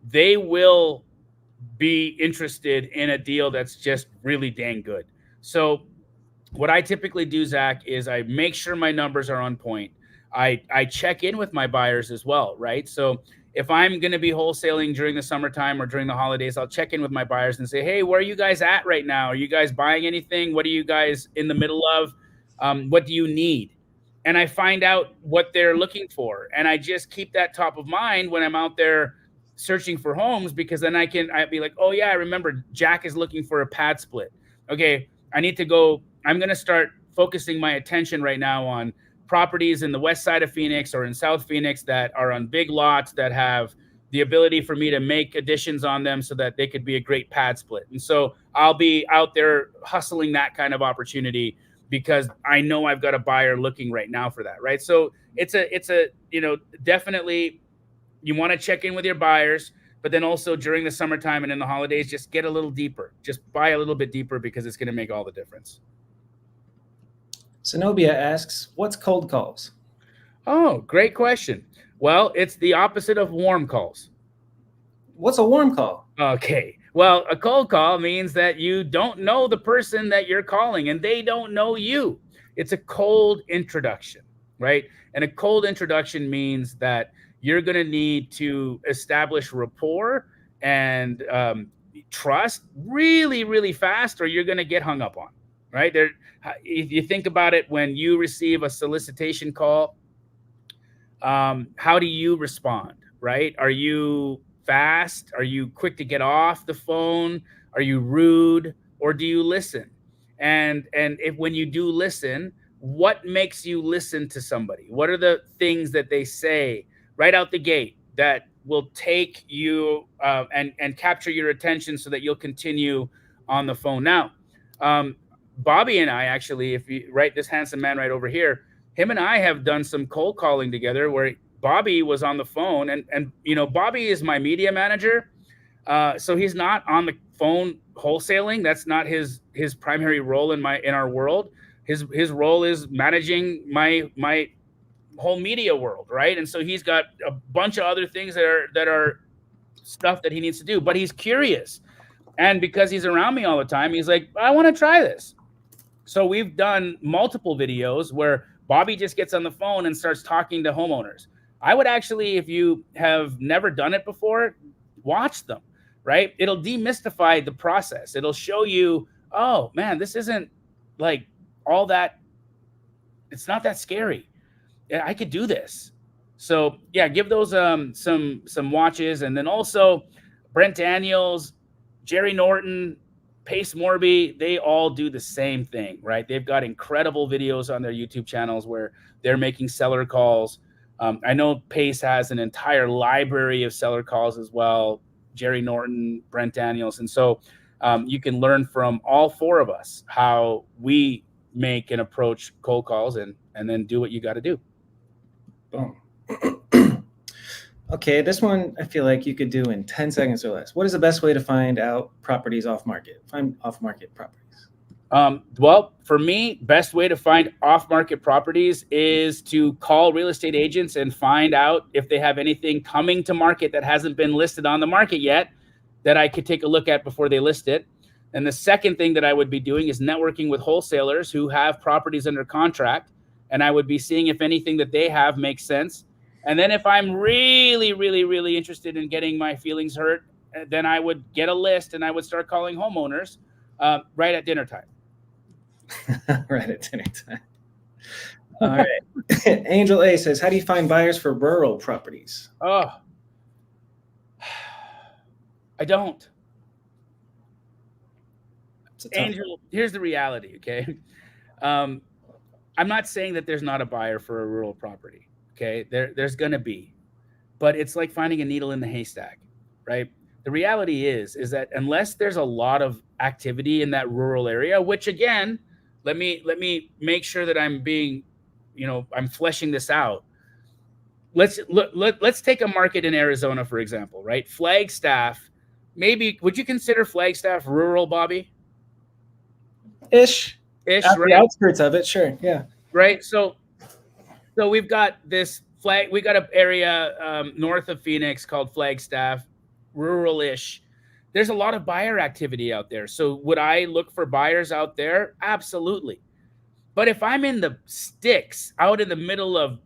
they will be interested in a deal that's just really dang good. So what I typically do, Zach, is I make sure my numbers are on point. I check in with my buyers as well, right? So if I'm going to be wholesaling during the summertime or during the holidays, I'll check in with my buyers and say, hey, where are you guys at right now? Are you guys buying anything? What are you guys in the middle of? What do you need? And I find out what they're looking for. And I just keep that top of mind when I'm out there searching for homes, because then I'd be like, oh yeah, I remember Jack is looking for a pad split. Okay, I need to go I'm going to start focusing my attention right now on properties in the west side of Phoenix or in South Phoenix that are on big lots that have the ability for me to make additions on them so that they could be a great pad split. And so I'll be out there hustling that kind of opportunity because I know I've got a buyer looking right now for that. Right. So it's a, definitely you want to check in with your buyers, but then also during the summertime and in the holidays, just get a little deeper, just buy a little bit deeper because it's going to make all the difference. Zenobia asks, what's cold calls? Oh, great question. Well, it's the opposite of warm calls. What's a warm call? Okay. Well, a cold call means that you don't know the person that you're calling and they don't know you. It's a cold introduction, right? And a cold introduction means that you're going to need to establish rapport and trust really, really fast, or you're going to get hung up on, right? If you think about it, when you receive a solicitation call, how do you respond, right? Are you fast? Are you quick to get off the phone? Are you rude, or do you listen? And if when you do listen, what makes you listen to somebody? What are the things that they say right out the gate that will take you and capture your attention so that you'll continue on the phone? Now, Bobby and I actually, if you right, this handsome man right over here, him and I have done some cold calling together where Bobby was on the phone and Bobby is my media manager. So he's not on the phone wholesaling. That's not his primary role in our world. His role is managing my whole media world, right? And so he's got a bunch of other things that are stuff that he needs to do, but he's curious. And because he's around me all the time, he's like, I want to try this. So we've done multiple videos where Bobby just gets on the phone and starts talking to homeowners. I would actually, if you have never done it before, watch them, right? It'll demystify the process. It'll show you, oh man, this isn't like all that. It's not that scary. I could do this. So yeah, give those some watches. And then also Brent Daniels, Jerry Norton, Pace Morby, they all do the same thing, right? They've got incredible videos on their YouTube channels where they're making seller calls. I know Pace has an entire library of seller calls as well, Jerry Norton, Brent Daniels. And so you can learn from all four of us how we make and approach cold calls and then do what you got to do. Boom. Okay, this one I feel like you could do in 10 seconds or less. What is the best way to find out properties off market? Find off market properties. Well, for me, best way to find off market properties is to call real estate agents and find out if they have anything coming to market that hasn't been listed on the market yet that I could take a look at before they list it. And the second thing that I would be doing is networking with wholesalers who have properties under contract. And I would be seeing if anything that they have makes sense. And then if I'm really, really, really interested in getting my feelings hurt, then I would get a list and I would start calling homeowners right at dinner time. Right at dinner time. All right. Angel A says, how do you find buyers for rural properties? Oh, I don't. Angel, here's the reality, okay? I'm not saying that there's not a buyer for a rural property. Okay, there's going to be, but it's like finding a needle in the haystack, right? The reality is that unless there's a lot of activity in that rural area, which again, let me make sure that I'm being, I'm fleshing this out. Let's take a market in Arizona, for example, right? Flagstaff, maybe, would you consider Flagstaff rural, Bobby? Ish, right? The outskirts of it, sure, yeah. Right, so we've got this we got an area north of Phoenix called Flagstaff, rural-ish. There's a lot of buyer activity out there. So would I look for buyers out there? Absolutely. But if I'm in the sticks, out in the middle of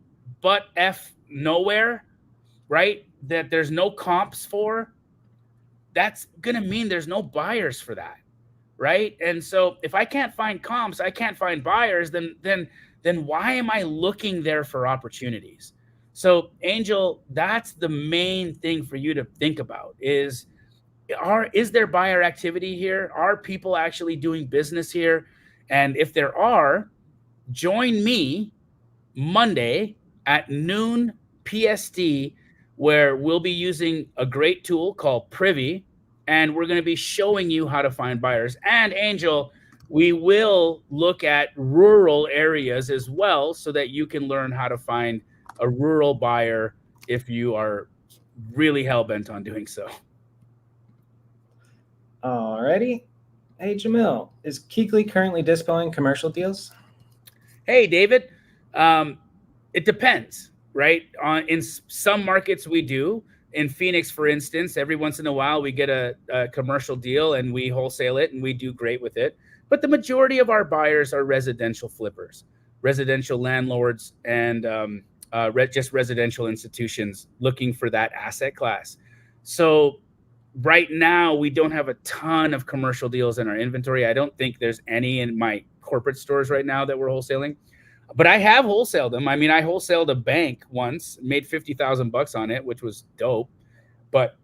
butt F nowhere, right, that there's no comps for, that's going to mean there's no buyers for that, right? And so if I can't find comps, I can't find buyers, then why am I looking there for opportunities? So Angel, that's the main thing for you to think about is there buyer activity here? Are people actually doing business here? And if there are, join me Monday at noon PST, where we'll be using a great tool called Privy, and we're going to be showing you how to find buyers. And Angel, we will look at rural areas as well so that you can learn how to find a rural buyer if you are really hell-bent on doing so. Alrighty. Hey, Jamil, is Keekly currently displaying commercial deals? Hey, David, it depends, right? In some markets we do. In Phoenix, for instance, every once in a while we get a commercial deal and we wholesale it and we do great with it. But the majority of our buyers are residential flippers, residential landlords, and just residential institutions looking for that asset class. So right now, we don't have a ton of commercial deals in our inventory. I don't think there's any in my corporate stores right now that we're wholesaling, but I have wholesaled them. I mean, I wholesaled a bank once, made $50,000 on it, which was dope. But,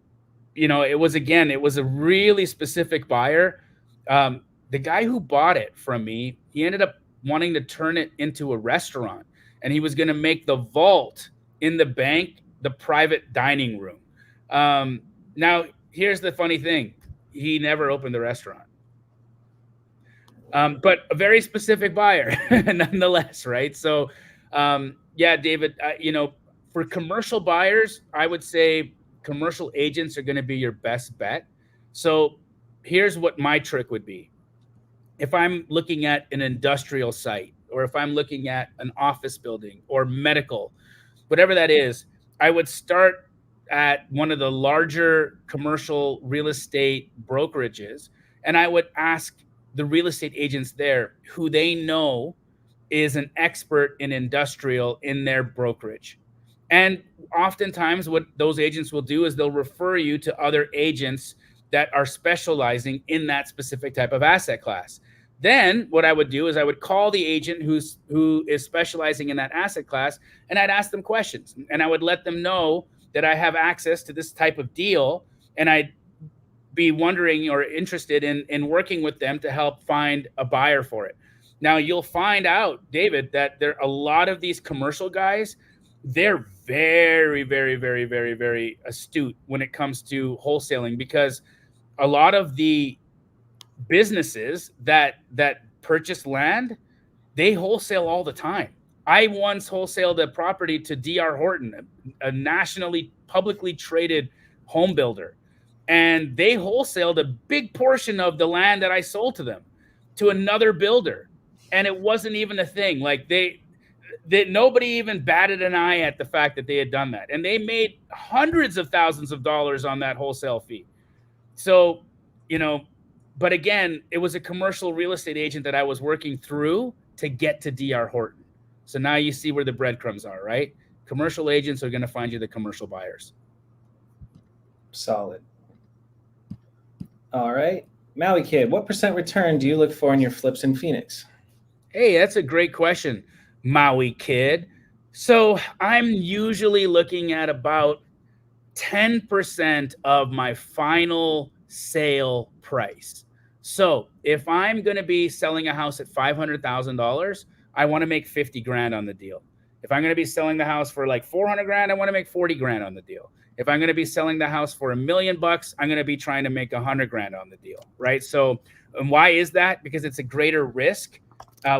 you know, it was a really specific buyer. The guy who bought it from me, he ended up wanting to turn it into a restaurant, and he was going to make the vault in the bank the private dining room. Now, here's the funny thing. He never opened the restaurant. But a very specific buyer nonetheless, right? So, yeah, David, for commercial buyers, I would say commercial agents are going to be your best bet. So here's what my trick would be. If I'm looking at an industrial site, or if I'm looking at an office building or medical, whatever that is, I would start at one of the larger commercial real estate brokerages, and I would ask the real estate agents there who they know is an expert in industrial in their brokerage. And oftentimes what those agents will do is they'll refer you to other agents that are specializing in that specific type of asset class. Then what I would do is I would call the agent who is specializing in that asset class, and I'd ask them questions, and I would let them know that I have access to this type of deal, and I'd be wondering or interested in working with them to help find a buyer for it. Now, you'll find out, David, that there are a lot of these commercial guys, they're very, very, very, very, very astute when it comes to wholesaling, because a lot of the businesses that purchase land, they wholesale all the time. I once wholesaled a property to D.R. Horton, a nationally publicly traded home builder, and they wholesaled a big portion of the land that I sold to them to another builder, and it wasn't even a thing. Like nobody even batted an eye at the fact that they had done that, and they made hundreds of thousands of dollars on that wholesale fee. So, but again, it was a commercial real estate agent that I was working through to get to D.R. Horton. So now you see where the breadcrumbs are, right? Commercial agents are going to find you the commercial buyers. Solid. All right. Maui Kid, what % return do you look for in your flips in Phoenix? Hey, that's a great question, Maui Kid. So I'm usually looking at about 10% of my final sale price. So if I'm going to be selling a house at $500,000, I want to make 50 grand on the deal. If I'm going to be selling the house for like 400 grand, I want to make 40 grand on the deal. If I'm going to be selling the house for $1 million, I'm going to be trying to make 100 grand on the deal, right? So, and why is that? Because it's a greater risk,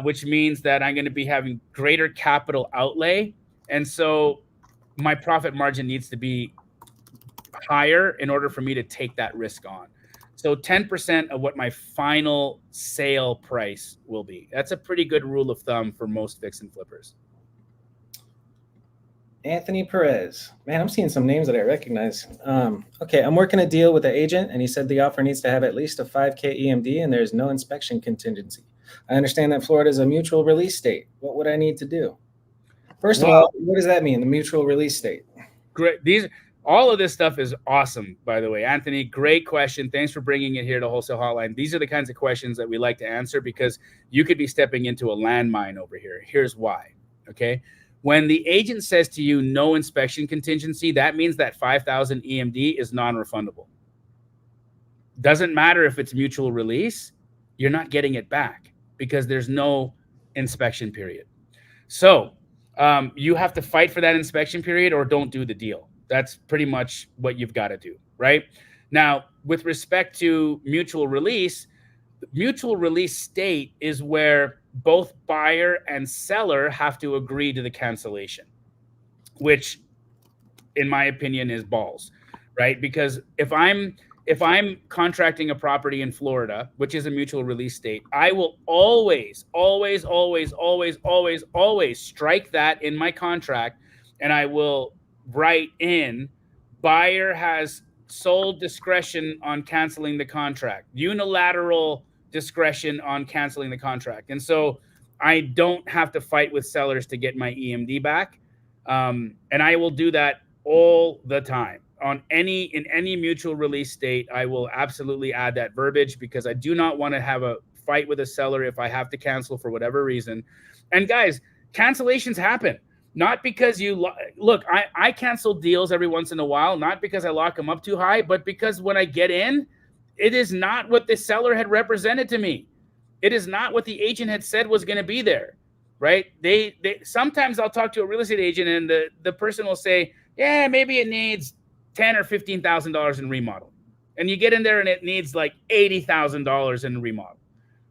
which means that I'm going to be having greater capital outlay. And so my profit margin needs to be higher in order for me to take that risk on. So 10% of what my final sale price will be. That's a pretty good rule of thumb for most fix and flippers. Anthony Perez. Man, I'm seeing some names that I recognize. Okay, I'm working a deal with an agent, and he said the offer needs to have at least a 5K EMD, and there's no inspection contingency. I understand that Florida is a mutual release state. What would I need to do? First of all, what does that mean, the mutual release state? Great. All of this stuff is awesome, by the way. Anthony, great question. Thanks for bringing it here to Wholesale Hotline. These are the kinds of questions that we like to answer because you could be stepping into a landmine over here. Here's why, okay? When the agent says to you, no inspection contingency, that means that 5,000 EMD is non-refundable. Doesn't matter if it's mutual release, you're not getting it back. because there's no inspection period. So you have to fight for that inspection period or don't do the deal. That's pretty much what you've got to do, right? Now, with respect to mutual release state is where both buyer and seller have to agree to the cancellation, which in my opinion is balls, right? Because if I'm contracting a property in Florida, which is a mutual release state, I will always strike that in my contract, and I will write in buyer has sole discretion on canceling the contract, unilateral discretion on canceling the contract. And so I don't have to fight with sellers to get my EMD back. And I will do that all the time. In any mutual release state, I will absolutely add that verbiage because I do not want to have a fight with a seller if I have to cancel for whatever reason. And guys, cancellations happen. Not because look, I cancel deals every once in a while, not because I lock them up too high, but because when I get in, it is not what the seller had represented to me. It is not what the agent had said was going to be there, right? They sometimes I'll talk to a real estate agent and the person will say, yeah, maybe it needs $10,000 or $15,000 in remodel. And you get in there and it needs like $80,000 in remodel,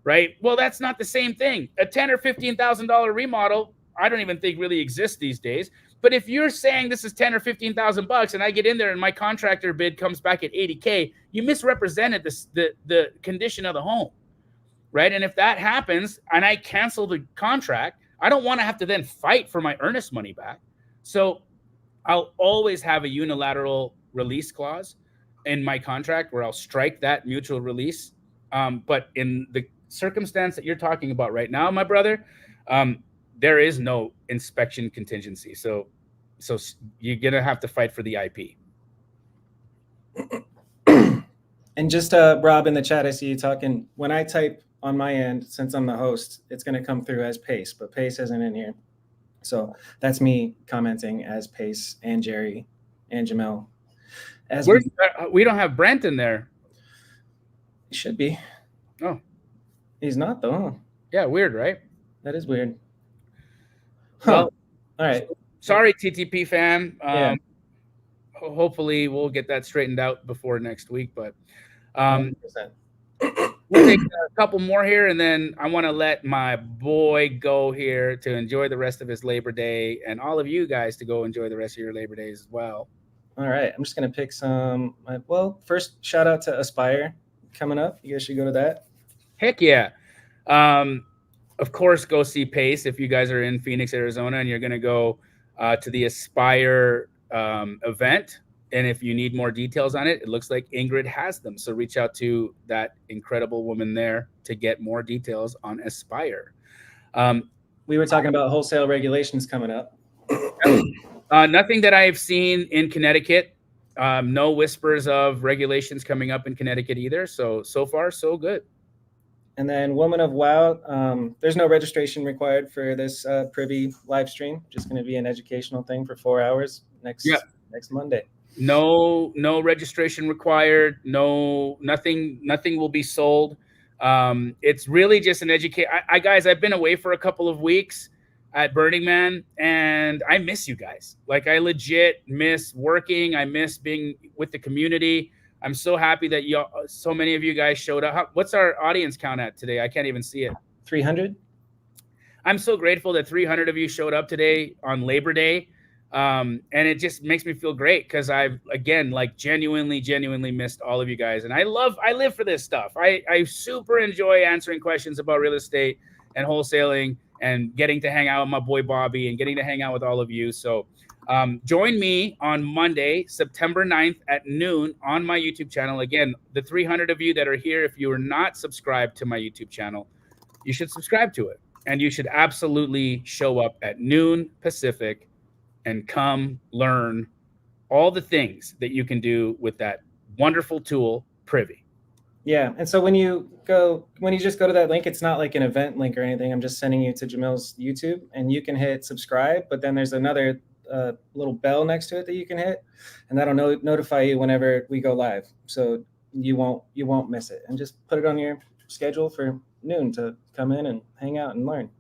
right? Well, that's not the same thing. A $10,000 or $15,000 remodel, I don't even think really exists these days. But if you're saying this is $10,000 or $15,000 and I get in there and my contractor bid comes back at $80K, you misrepresented the condition of the home, right? And if that happens and I cancel the contract, I don't want to have to then fight for my earnest money back. So I'll always have a unilateral release clause in my contract where I'll strike that mutual release. But in the circumstance that you're talking about right now, my brother, there is no inspection contingency. So you're going to have to fight for the IP. And just Rob, in the chat, I see you talking. When I type on my end, since I'm the host, it's going to come through as Pace, but Pace isn't in here. So that's me commenting as Pace and Jerry and Jamil. We don't have Brent in there. He should be. Oh. He's not, though. Yeah, weird, right? That is weird. Huh. Well, all right. Sorry, TTP fan. Yeah. Hopefully we'll get that straightened out before next week. But 100%. we'll take a couple more here, and then I want to let my boy go here to enjoy the rest of his Labor Day, and all of you guys to go enjoy the rest of your Labor Days as well. All right. I'm just going to pick some. Well, first, shout out to Aspire coming up. You guys should go to that. Heck yeah. Of course, go see Pace if you guys are in Phoenix, Arizona, and you're going to go to the Aspire event. And if you need more details on it, it looks like Ingrid has them. So reach out to that incredible woman there to get more details on Aspire. We were talking about wholesale regulations coming up. Nothing that I've seen in Connecticut. No whispers of regulations coming up in Connecticut either. So far, so good. And then Woman of Wow, there's no registration required for this Privy live stream. Just going to be an educational thing for 4 hours next Monday. No registration required. Nothing will be sold. It's really just an educate. Guys, I've been away for a couple of weeks at Burning Man, and I miss you guys. Like, I legit miss working. I miss being with the community. I'm so happy that so many of you guys showed up. What's our audience count at today? I can't even see it. 300. I'm so grateful that 300 of you showed up today on Labor Day. And it just makes me feel great because I've, again, like genuinely missed all of you guys. And I live for this stuff. I super enjoy answering questions about real estate and wholesaling and getting to hang out with my boy Bobby and getting to hang out with all of you. So join me on Monday, September 9th at noon on my YouTube channel. Again, the 300 of you that are here, if you are not subscribed to my YouTube channel, you should subscribe to it. And you should absolutely show up at noon Pacific and come learn all the things that you can do with that wonderful tool, Privy. Yeah. And so when you just go to that link, it's not like an event link or anything. I'm just sending you to Jamil's YouTube, and you can hit subscribe, but then there's another little bell next to it that you can hit, and that'll notify you whenever we go live. So you won't miss it, and just put it on your schedule for noon to come in and hang out and learn.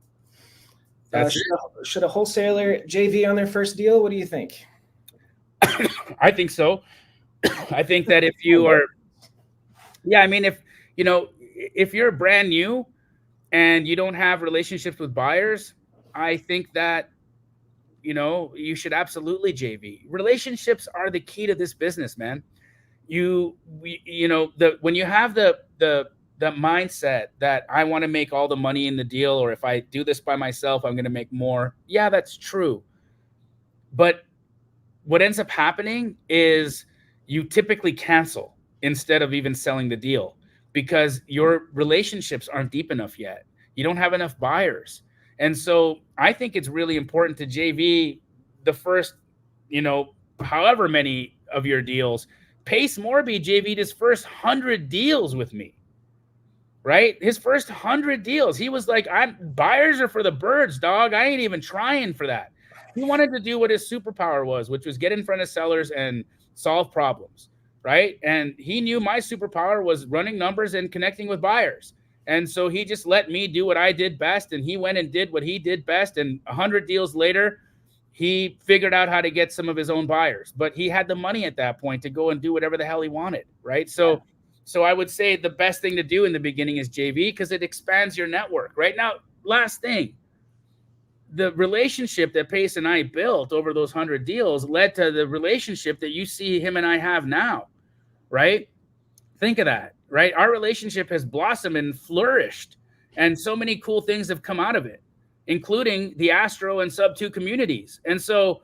That's Should a wholesaler JV on their first deal? What do you think? I think so. I think that if you are, I mean, if you're brand new and you don't have relationships with buyers, I think that, you should absolutely JV. Relationships are the key to this business, man. When you have the mindset that I want to make all the money in the deal, or if I do this by myself, I'm going to make more. Yeah, that's true. But what ends up happening is you typically cancel instead of even selling the deal because your relationships aren't deep enough yet. You don't have enough buyers. And so I think it's really important to JV the first, however many of your deals. Pace Morby JV'd his first 100 deals with me, right? His first 100 deals. He was like, buyers are for the birds, dog. I ain't even trying for that. He wanted to do what his superpower was, which was get in front of sellers and solve problems, right? And he knew my superpower was running numbers and connecting with buyers. And so he just let me do what I did best, and he went and did what he did best. And 100 deals later, he figured out how to get some of his own buyers. But he had the money at that point to go and do whatever the hell he wanted, right? So I would say the best thing to do in the beginning is JV because it expands your network. Right now, last thing, the relationship that Pace and I built over those 100 deals led to the relationship that you see him and I have now, right? Think of that, right? Our relationship has blossomed and flourished, and so many cool things have come out of it, including the Astro and Subto communities. And so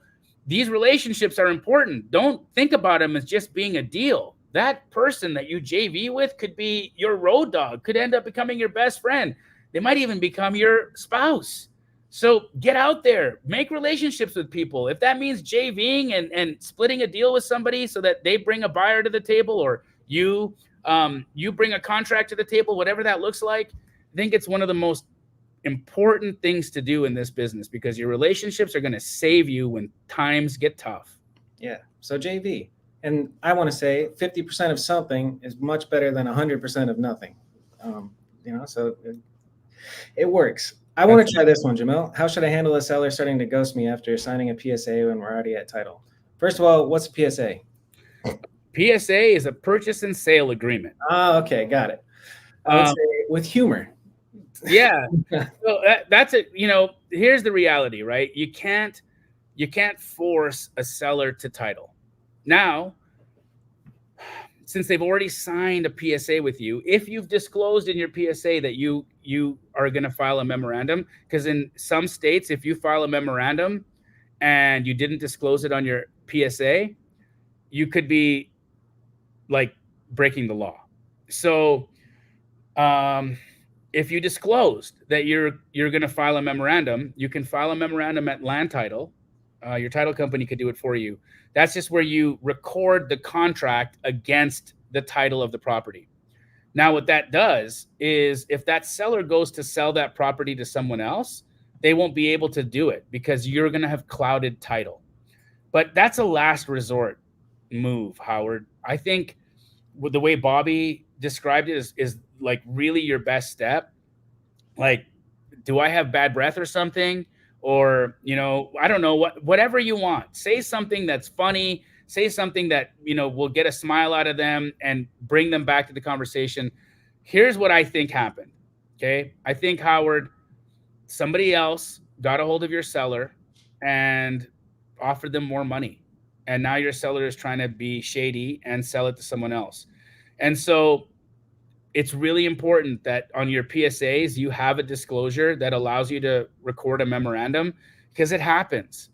these relationships are important. Don't think about them as just being a deal. That person that you JV with could be your road dog, could end up becoming your best friend. They might even become your spouse. So get out there, make relationships with people. If that means JVing and splitting a deal with somebody so that they bring a buyer to the table, or you bring a contract to the table, whatever that looks like, I think it's one of the most important things to do in this business because your relationships are going to save you when times get tough. Yeah. So JV. And I want to say 50% of something is much better than 100% of nothing. So it works. I want to try this one, Jamil. How should I handle a seller starting to ghost me after signing a PSA when we're already at title? First of all, what's a PSA? PSA is a purchase and sale agreement. Oh, okay. Got it. I would say with humor. Yeah. So that's it. Here's the reality, right? You can't force a seller to title. Now, since they've already signed a PSA with you, if you've disclosed in your PSA that you are going to file a memorandum, because in some states, if you file a memorandum and you didn't disclose it on your PSA, you could be like breaking the law. So if you disclosed that you're going to file a memorandum, you can file a memorandum at land title. Your title company could do it for you. That's just where you record the contract against the title of the property. Now, what that does is if that seller goes to sell that property to someone else, they won't be able to do it because you're going to have clouded title. But that's a last resort move, Howard. I think with the way Bobby described it is like really your best step. Like, do I have bad breath or something? Or, I don't know, whatever you want. Say something that's funny. Say something that, will get a smile out of them and bring them back to the conversation. Here's what I think happened. Okay. I think, Howard, somebody else got a hold of your seller and offered them more money. And now your seller is trying to be shady and sell it to someone else. And so it's really important that on your PSAs, you have a disclosure that allows you to record a memorandum because it happens.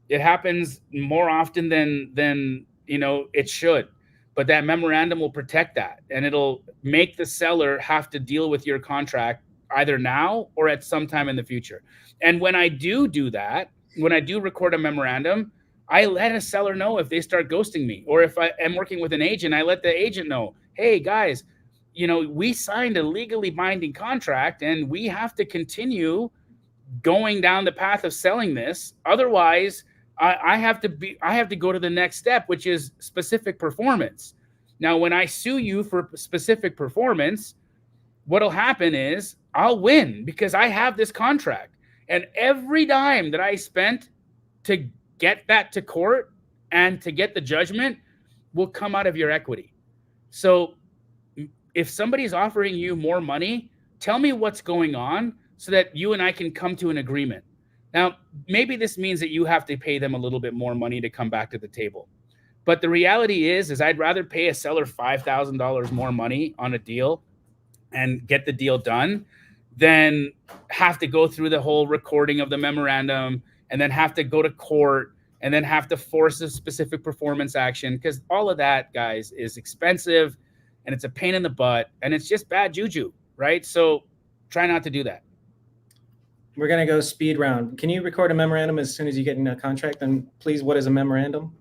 It happens more often than it should. But that memorandum will protect that, and it'll make the seller have to deal with your contract either now or at some time in the future. And when I do that, when I do record a memorandum, I let a seller know if they start ghosting me, or if I am working with an agent, I let the agent know, hey guys, we signed a legally binding contract and we have to continue going down the path of selling this. Otherwise, I have to go to the next step, which is specific performance. Now, when I sue you for specific performance, what'll happen is I'll win because I have this contract, and every dime that I spent to get that to court and to get the judgment will come out of your equity. So if somebody's offering you more money, tell me what's going on so that you and I can come to an agreement. Now, maybe this means that you have to pay them a little bit more money to come back to the table. But the reality is I'd rather pay a seller $5,000 more money on a deal and get the deal done than have to go through the whole recording of the memorandum and then have to go to court and then have to force a specific performance action, because all of that, guys, is expensive and it's a pain in the butt and it's just bad juju, right? So try not to do that. We're going to go speed round. Can you record a memorandum as soon as you get in a contract? And please, what is a memorandum?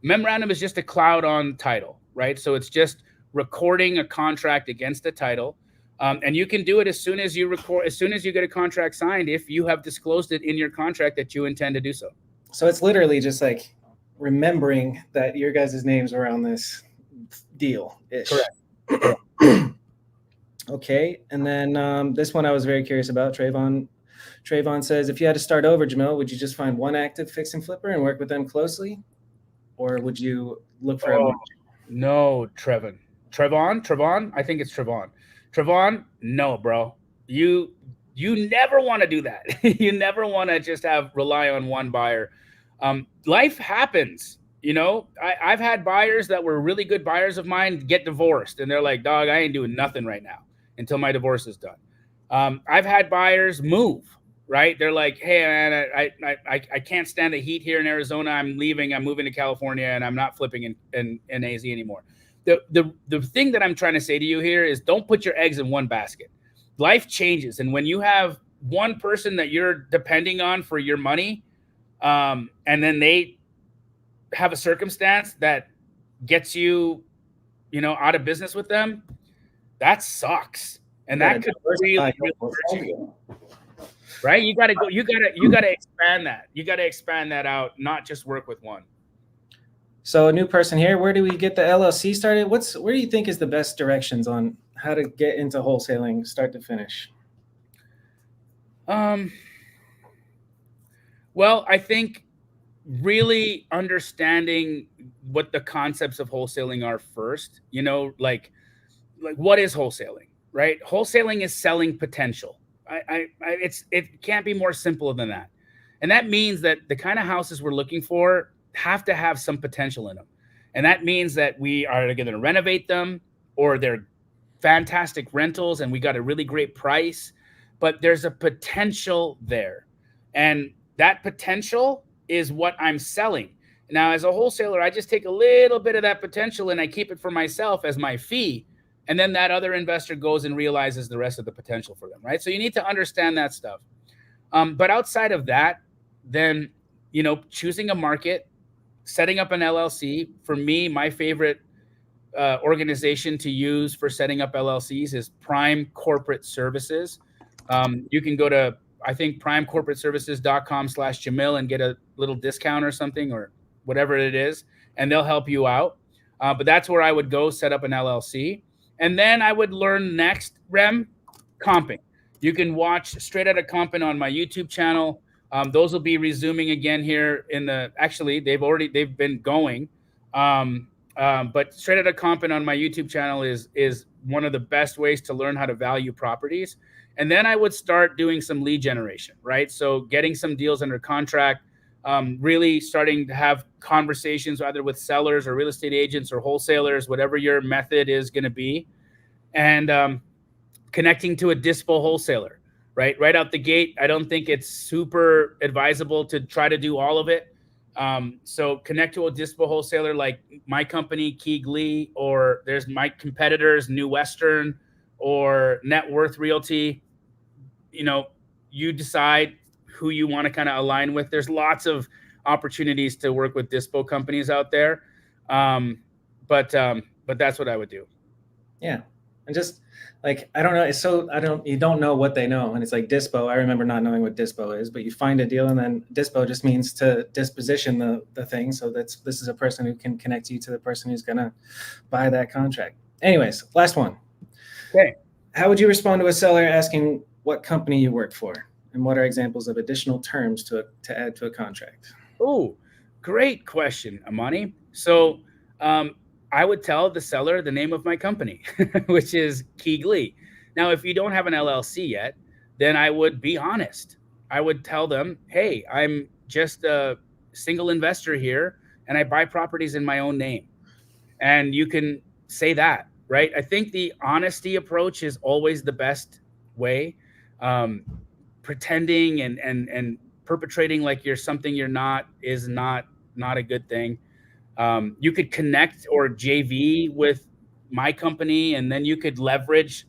Memorandum is just a cloud on title, right? So it's just recording a contract against the title. And you can do it as soon as you get a contract signed, if you have disclosed it in your contract that you intend to do so. So it's literally just like remembering that your guys' names were on this deal-ish. Correct. Okay. And then this one I was very curious about. Trayvon says, if you had to start over, Jamil, would you just find one active fix and flipper and work with them closely? Or would you look for No, Trevon. I think it's Trevon. Trevon, no, bro. You never want to do that. You never want to just rely on one buyer. Life happens. You know, I've had buyers that were really good buyers of mine get divorced, and they're like, dog, I ain't doing nothing right now until my divorce is done. I've had buyers move, right? They're like, hey, man, I can't stand the heat here in Arizona. I'm leaving. I'm moving to California, and I'm not flipping in AZ anymore. The thing that I'm trying to say to you here is don't put your eggs in one basket. Life changes. And when you have one person that you're depending on for your money, and then they have a circumstance that gets you, out of business with them, that sucks. And that could really hurt you. Right? You gotta expand that. You gotta expand that out, not just work with one. So a new person here, where do we get the LLC started? Where do you think is the best directions on how to get into wholesaling, start to finish? Well, I think really understanding what the concepts of wholesaling are first, like what is wholesaling, right? Wholesaling is selling potential. It can't be more simple than that. And that means that the kind of houses we're looking for have to have some potential in them. And that means that we are going to renovate them, or they're fantastic rentals and we got a really great price, but there's a potential there. And that potential is what I'm selling. Now, as a wholesaler, I just take a little bit of that potential and I keep it for myself as my fee. And then that other investor goes and realizes the rest of the potential for them, right? So you need to understand that stuff. But outside of that, then, choosing a market, setting up an LLC. For me, my favorite organization to use for setting up LLCs is Prime Corporate Services. You can go to, I think, primecorporateservices.com/Jamil and get a little discount or something, or whatever it is, and they'll help you out. But that's where I would go set up an LLC. And then I would learn next, comping. You can watch Straight Outta Comping on my YouTube channel. Those will be resuming again here actually, they've been going. But Straight Outta Comping on my YouTube channel is one of the best ways to learn how to value properties. And then I would start doing some lead generation, right? So getting some deals under contract, really starting to have conversations either with sellers or real estate agents or wholesalers, whatever your method is going to be, and connecting to a dispo wholesaler, right out the gate. I don't think it's super advisable to try to do all of it. So connect to a dispo wholesaler like my company, Keegley, or there's my competitors, New Western or Net Worth Realty. You decide who you want to kind of align with. There's lots of opportunities to work with dispo companies out there. But that's what I would do. Yeah. And just like, I don't know. You don't know what they know. And it's like dispo. I remember not knowing what dispo is, but you find a deal, and then dispo just means to disposition the thing. So this is a person who can connect you to the person who's going to buy that contract. Anyways, last one. Okay. How would you respond to a seller asking what company you work for? And what are examples of additional terms to add to a contract? Oh, great question, Amani. So I would tell the seller the name of my company, which is Keegley. Now, if you don't have an LLC yet, then I would be honest. I would tell them, hey, I'm just a single investor here and I buy properties in my own name. And you can say that, right? I think the honesty approach is always the best way. Pretending and perpetrating like you're something you're not is not a good thing. You could connect or JV with my company, and then you could leverage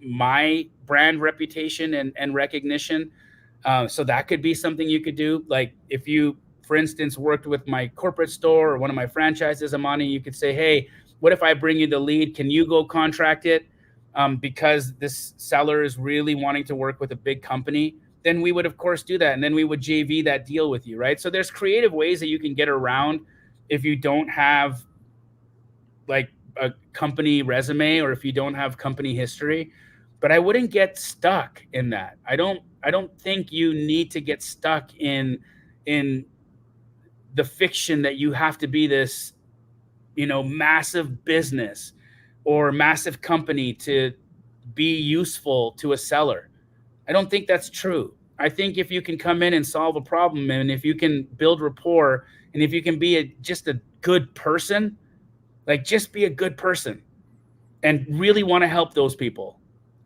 my brand reputation and recognition. So that could be something you could do. Like if you, for instance, worked with my corporate store or one of my franchises, Amani, you could say, hey, what if I bring you the lead? Can you go contract it? Because this seller is really wanting to work with a big company, then we would, of course, do that. And then we would JV that deal with you, right? So there's creative ways that you can get around if you don't have like a company resume or if you don't have company history. But I wouldn't get stuck in that. I don't think you need to get stuck in the fiction that you have to be this, massive business or massive company to be useful to a seller. I don't think that's true. I think if you can come in and solve a problem, and if you can build rapport, and if you can be just a good person, like just be a good person and really want to help those people,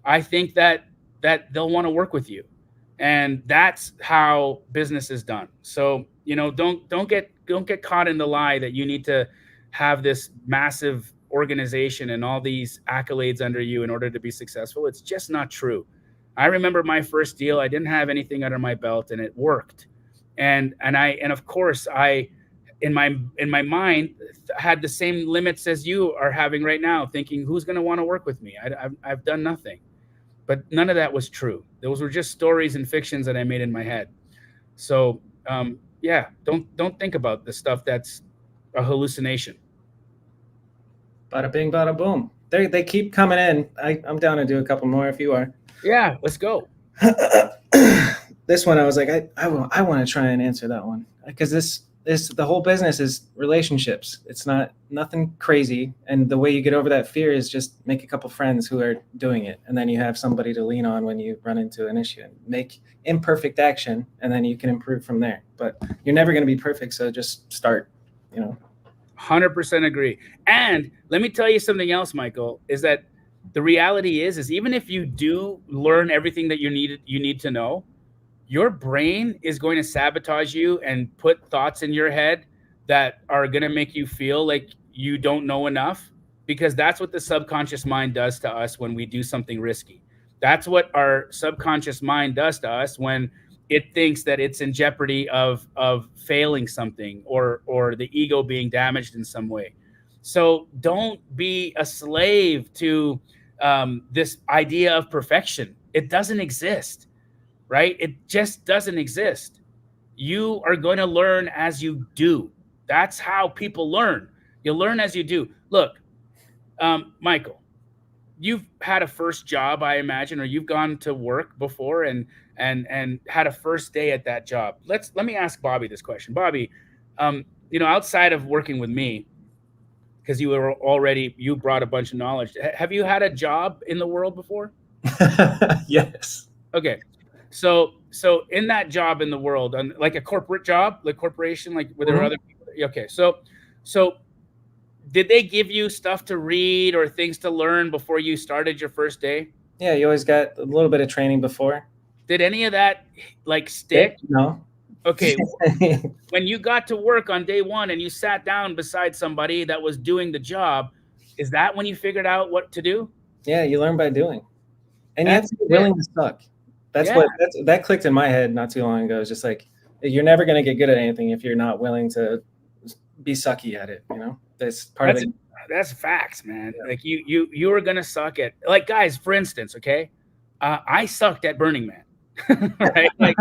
I think that they'll want to work with you. And that's how business is done. So, don't get caught in the lie that you need to have this massive organization and all these accolades under you in order to be successful. It's just not true. I remember my first deal. I didn't have anything under my belt and it worked. And of course I, in my mind, had the same limits as you are having right now, thinking who's going to want to work with me? I've done nothing, but none of that was true. Those were just stories and fictions that I made in my head. So yeah, don't think about the stuff that's a hallucination. Bada bing, bada boom. They keep coming in. I'm down to do a couple more if you are. Yeah, let's go. This one, I was like, I want to try and answer that one because the whole business is relationships. It's nothing crazy. And the way you get over that fear is just make a couple friends who are doing it. And then you have somebody to lean on when you run into an issue and make imperfect action. And then you can improve from there. But you're never going to be perfect. So just start, 100% agree. And let me tell you something else, Michael, is that the reality is even if you do learn everything that you need to know, your brain is going to sabotage you and put thoughts in your head that are going to make you feel like you don't know enough, because that's what the subconscious mind does to us when we do something risky. That's what our subconscious mind does to us when it thinks that it's in jeopardy of failing something or the ego being damaged in some way. So don't be a slave to this idea of perfection. It doesn't exist. Right? It just doesn't exist. You are going to learn as you do. That's how people learn. You learn as you do. Look, Michael, you've had a first job, I imagine, or you've gone to work before and had a first day at that job. Let me ask Bobby this question. Bobby, outside of working with me, because you brought a bunch of knowledge. Have you had a job in the world before? Yes. Okay. So in that job in the world, like a corporate job, like corporation, like where there are other people. Okay. So did they give you stuff to read or things to learn before you started your first day? Yeah, you always got a little bit of training before. Did any of that like stick? No. Okay. When you got to work on day one and you sat down beside somebody that was doing the job, is that when you figured out what to do? Yeah, you learn by doing. And you have to be willing to suck. That clicked in my head not too long ago. It's just like, you're never going to get good at anything if you're not willing to be sucky at it. That's part of it. That's facts, man. Yeah. Like you were going to suck at, like, guys, for instance, okay. I sucked at Burning Man, right? Like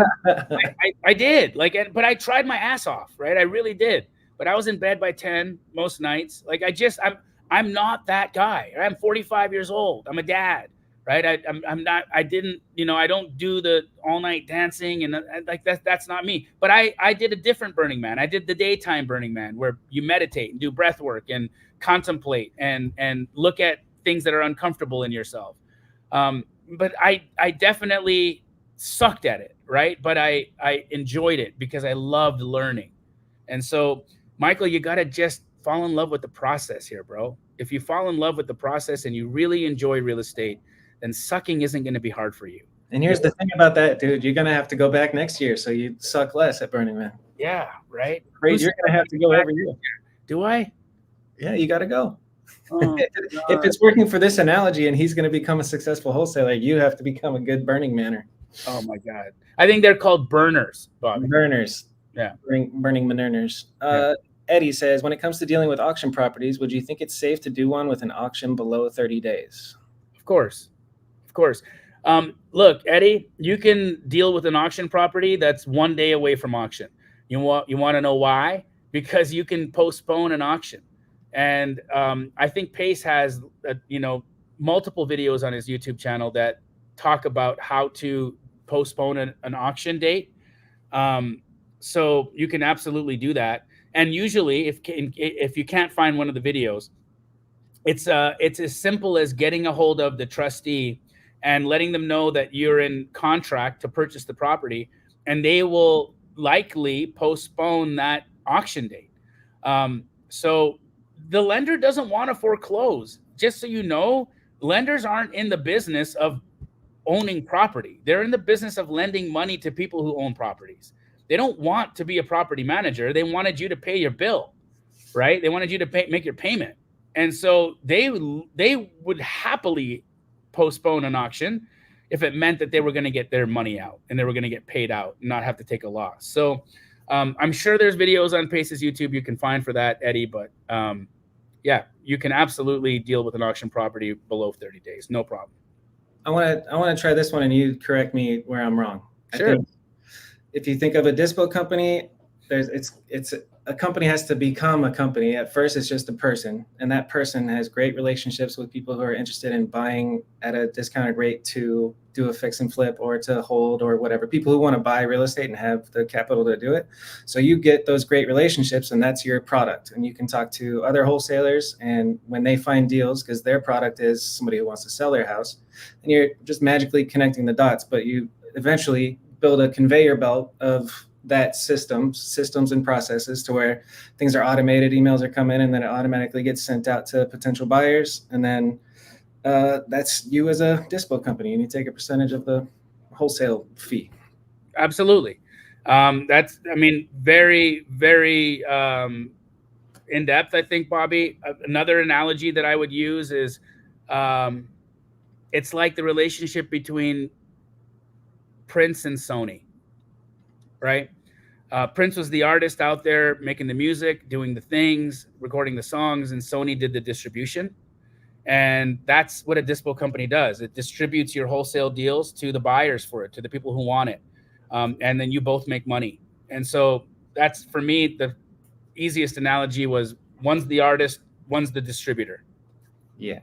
I did, but I tried my ass off, right? I really did. But I was in bed by 10 most nights. Like I'm not that guy. I'm 45 years old. I'm a dad. right? I didn't, I don't do the all night dancing and like that's not me. But I did a different Burning Man. I did the daytime Burning Man where you meditate and do breath work and contemplate and look at things that are uncomfortable in yourself. But I definitely sucked at it, right? But I enjoyed it because I loved learning. And so, Michael, you got to just fall in love with the process here, bro. If you fall in love with the process and you really enjoy real estate, then sucking isn't going to be hard for you. And here's the thing about that, dude. You're going to have to go back next year, so you suck less at Burning Man. Yeah, right? Great. You're going to have to go every year. Do I? Yeah, you got to go. Oh, if it's working for this analogy and he's going to become a successful wholesaler, you have to become a good Burning Manner. Oh, my God. I think they're called burners, Bobby. Burners. Yeah. Burning Manerners. Eddie says, when it comes to dealing with auction properties, would you think it's safe to do one with an auction below 30 days? Of course. Of course. Look, Eddie, you can deal with an auction property that's 1 day away from auction. You want to know why? Because you can postpone an auction. And I think Pace has, multiple videos on his YouTube channel that talk about how to postpone an auction date. So you can absolutely do that. And usually, if you can't find one of the videos, it's as simple as getting a hold of the trustee and letting them know that you're in contract to purchase the property, and they will likely postpone that auction date. So the lender doesn't want to foreclose. Just so you know, lenders aren't in the business of owning property. They're in the business of lending money to people who own properties. They don't want to be a property manager. They wanted you to pay your bill, right? They wanted you to make your payment. And so they would happily postpone an auction if it meant that they were going to get their money out and they were going to get paid out and not have to take a loss. So I'm sure there's videos on Pace's YouTube you can find for that, Eddie. But yeah, you can absolutely deal with an auction property below 30 days. No problem. I want to try this one, and you correct me where I'm wrong. Sure. I think if you think of a dispo company, it's a company has to become a company. At first, it's just a person, and that person has great relationships with people who are interested in buying at a discounted rate to do a fix and flip or to hold or whatever. People who want to buy real estate and have the capital to do it. So you get those great relationships, and that's your product. And you can talk to other wholesalers, and when they find deals, because their product is somebody who wants to sell their house, and you're just magically connecting the dots. But you eventually build a conveyor belt of that systems and processes to where things are automated, emails are coming, and then it automatically gets sent out to potential buyers. And then that's you as a dispo company, and you take a percentage of the wholesale fee. Absolutely. That's, very, very in depth, I think, Bobby. Another analogy that I would use is it's like the relationship between Prince and Sony, right? Prince was the artist out there making the music, doing the things, recording the songs, and Sony did the distribution. And that's what a dispo company does. It distributes your wholesale deals to the buyers for it, to the people who want it. And then you both make money. And so that's, for me, the easiest analogy was one's the artist, one's the distributor. Yeah.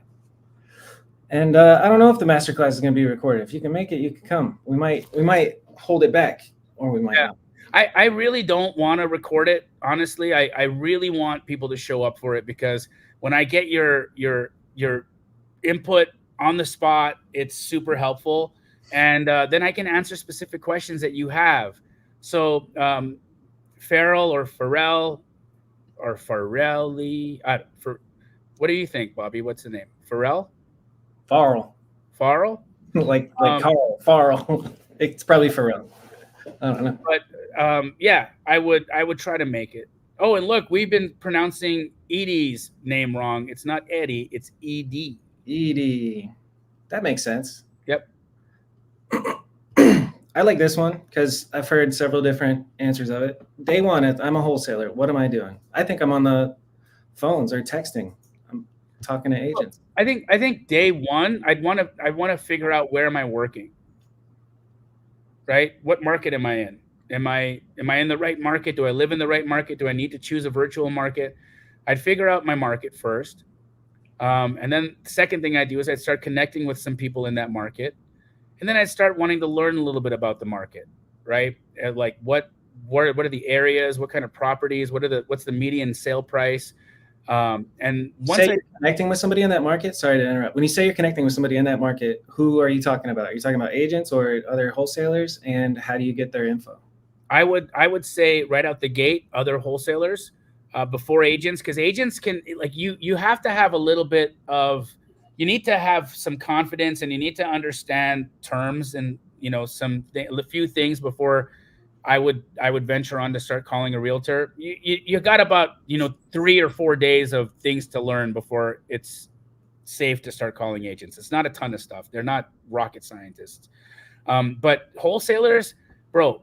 And I don't know if the masterclass is going to be recorded. If you can make it, you can come. We might hold it back, or we might not. I really don't want to record it. Honestly, I really want people to show up for it, because when I get your input on the spot, it's super helpful. And then I can answer specific questions that you have. So Farrell or Pharrell or Farrelly, what do you think, Bobby? What's the name? Farrell? Farrell? like Carl Farrell. It's probably Pharrell. I don't know. But yeah, I would try to make it. Oh, and look, we've been pronouncing Edie's name wrong. It's not Eddie, it's Ed. Edie. That makes sense. Yep. I like this one because I've heard several different answers of it. Day one, I'm a wholesaler. What am I doing? I think I'm on the phones or texting. I'm talking to agents. I think day one, I want to figure out, where am I working? Right? What market am I in? Am I in the right market? Do I live in the right market? Do I need to choose a virtual market? I'd figure out my market first. And then the second thing I do is I'd start connecting with some people in that market. And then I'd start wanting to learn a little bit about the market, right? Like what are the areas, what kind of properties, what's the median sale price? And once you're connecting with somebody in that market, sorry to interrupt. When you say you're connecting with somebody in that market, who are you talking about? Are you talking about agents or other wholesalers? And how do you get their info? I would say right out the gate, other wholesalers before agents, because agents can, like, you have to have a little bit of, you need to have some confidence, and you need to understand terms and, you know, a few things before I would venture on to start calling a realtor. You got about, you know, 3 or 4 days of things to learn before it's safe to start calling agents. It's not a ton of stuff. They're not rocket scientists. But wholesalers, bro,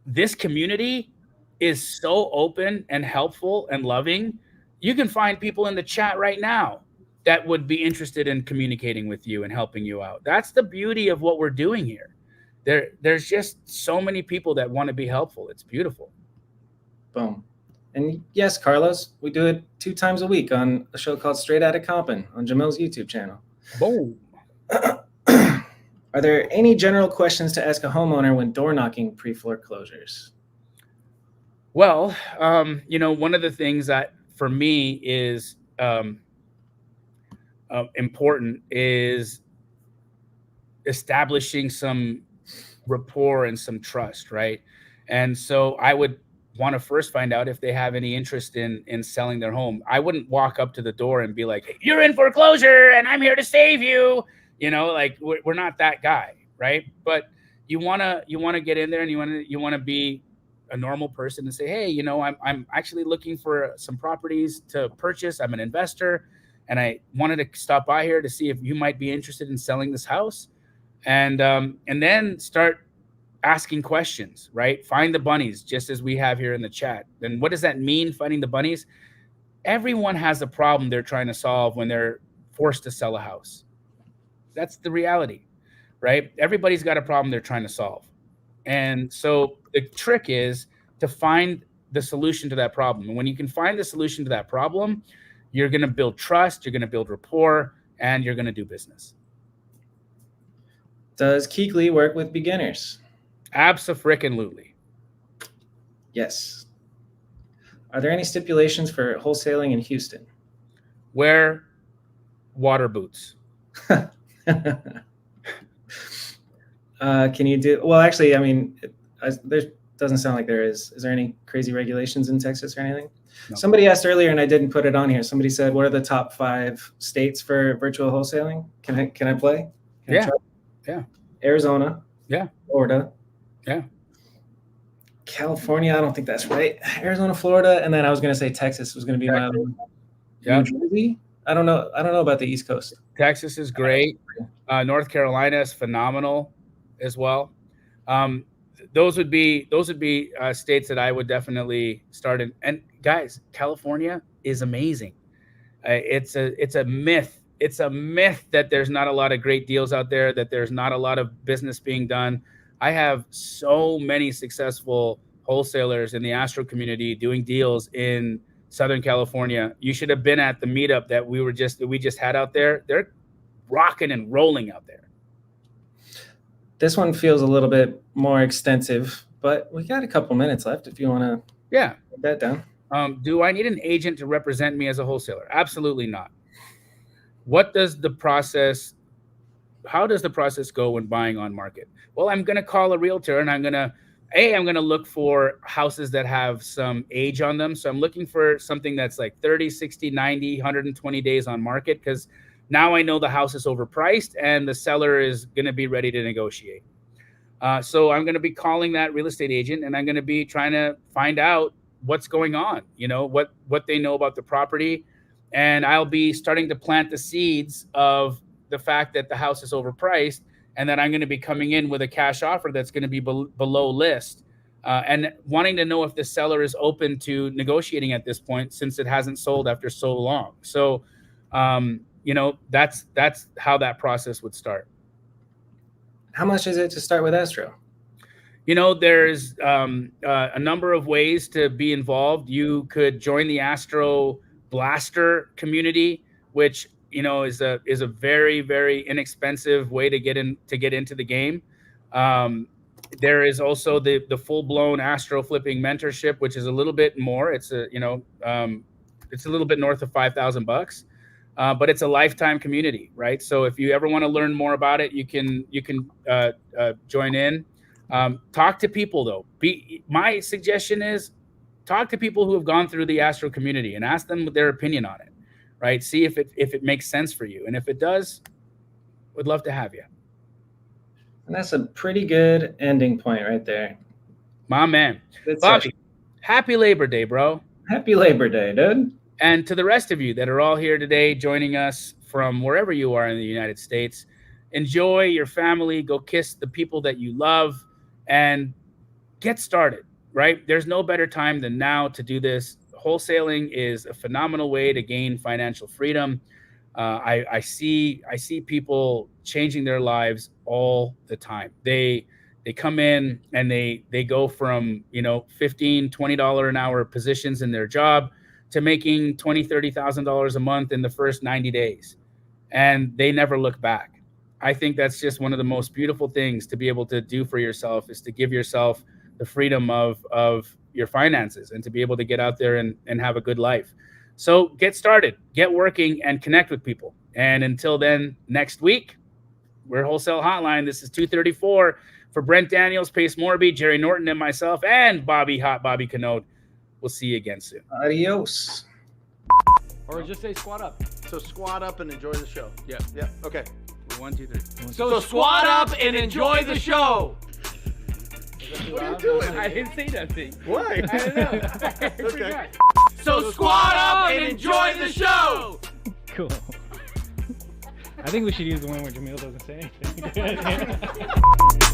this community is so open and helpful and loving. You can find people in the chat right now that would be interested in communicating with you and helping you out. That's the beauty of what we're doing here. There's just so many people that want to be helpful. It's beautiful. Boom. And yes, Carlos, we do it 2 times a week on a show called Straight Outta Compton on Jamil's YouTube channel. Boom. Are there any general questions to ask a homeowner when door knocking pre-foreclosures? Well, you know, one of the things that for me is important is establishing some rapport and some trust, right? And so I would want to first find out if they have any interest in selling their home. I wouldn't walk up to the door and be like, hey, you're in foreclosure and I'm here to save you. You know, like we're not that guy, right? But you want to get in there, and you want to be a normal person and say, hey, you know, I'm actually looking for some properties to purchase. I'm an investor, and I wanted to stop by here to see if you might be interested in selling this house. And then start asking questions, right? Find the bunnies, just as we have here in the chat. And what does that mean, finding the bunnies? Everyone has a problem they're trying to solve when they're forced to sell a house. That's the reality, right? Everybody's got a problem they're trying to solve. And so the trick is to find the solution to that problem. And when you can find the solution to that problem, you're going to build trust, you're going to build rapport, and you're going to do business. Does Keekly work with beginners? Abso-frickin-lutely. Yes. Are there any stipulations for wholesaling in Houston? Wear water boots. Can you do, well, actually, I mean, there doesn't sound like there is. Is there any crazy regulations in Texas or anything? No. Somebody asked earlier, and I didn't put it on here. Somebody said, what are the top 5 states for virtual wholesaling? Can I play? Yeah. Yeah. Arizona. Yeah. Florida. Yeah. California. I don't think that's right. Arizona, Florida. And then I was going to say Texas was going to be my other one. Yeah. New Jersey. I don't know about the East Coast. Texas is great. North Carolina is phenomenal as well. Those would be states that I would definitely start in. And guys, California is amazing. It's a myth. It's a myth that there's not a lot of great deals out there, that there's not a lot of business being done. I have so many successful wholesalers in the Astro community doing deals in Southern California. You should have been at the meetup that we just had out there. They're rocking and rolling out there. This one feels a little bit more extensive, but we got a couple minutes left if you want to put that down. Do I need an agent to represent me as a wholesaler? Absolutely not. How does the process go when buying on market? Well, I'm going to call a realtor, and I'm going to look for houses that have some age on them. So I'm looking for something that's like 30, 60, 90, 120 days on market, because now I know the house is overpriced and the seller is going to be ready to negotiate. So I'm going to be calling that real estate agent, and I'm going to be trying to find out what's going on, you know, what they know about the property. And I'll be starting to plant the seeds of the fact that the house is overpriced, and that I'm going to be coming in with a cash offer that's going to be below list, and wanting to know if the seller is open to negotiating at this point, since it hasn't sold after so long. So, you know, that's how that process would start. How much is it to start with Astro? You know, there's a number of ways to be involved. You could join the Astro Blaster community, which you know, is a very, very inexpensive way to get into the game. There is also the full-blown Astro Flipping mentorship, which is a little bit more. It's a, you know, it's a little bit north of $5,000, but it's a lifetime community, right? So if you ever want to learn more about it, you can join in. Talk to people though. My suggestion is talk to people who have gone through the Astro community and ask them their opinion on it, right? See if it makes sense for you, and if it does, would love to have you. And that's a pretty good ending point right there. My man. Bobby, happy Labor Day, bro. Happy Labor Day, dude. And to the rest of you that are all here today joining us from wherever you are in the United States, enjoy your family, go kiss the people that you love, and get started, right? There's no better time than now to do this. Wholesaling is a phenomenal way to gain financial freedom. I see people changing their lives all the time. They come in and they go from, you know, $15, $20 an hour positions in their job to making $20,000, $30,000 a month in the first 90 days. And they never look back. I think that's just one of the most beautiful things to be able to do for yourself, is to give yourself the freedom of your finances and to be able to get out there and have a good life. So get started, get working, and connect with people. And until then, next week, we're Wholesale Hotline. This is 234 for Brent Daniels, Pace Morby, Jerry Norton, and myself, and Bobby Canode. We'll see you again soon. Adios. Or just say squat up. So squat up and enjoy the show. Yeah. Yeah. Okay. 1, 2, 3. So squat up and enjoy the show. What are you doing? I didn't say nothing. Why? I don't know. Okay. So squat up and enjoy the show. Cool. I think we should use the one where Jamil doesn't say anything.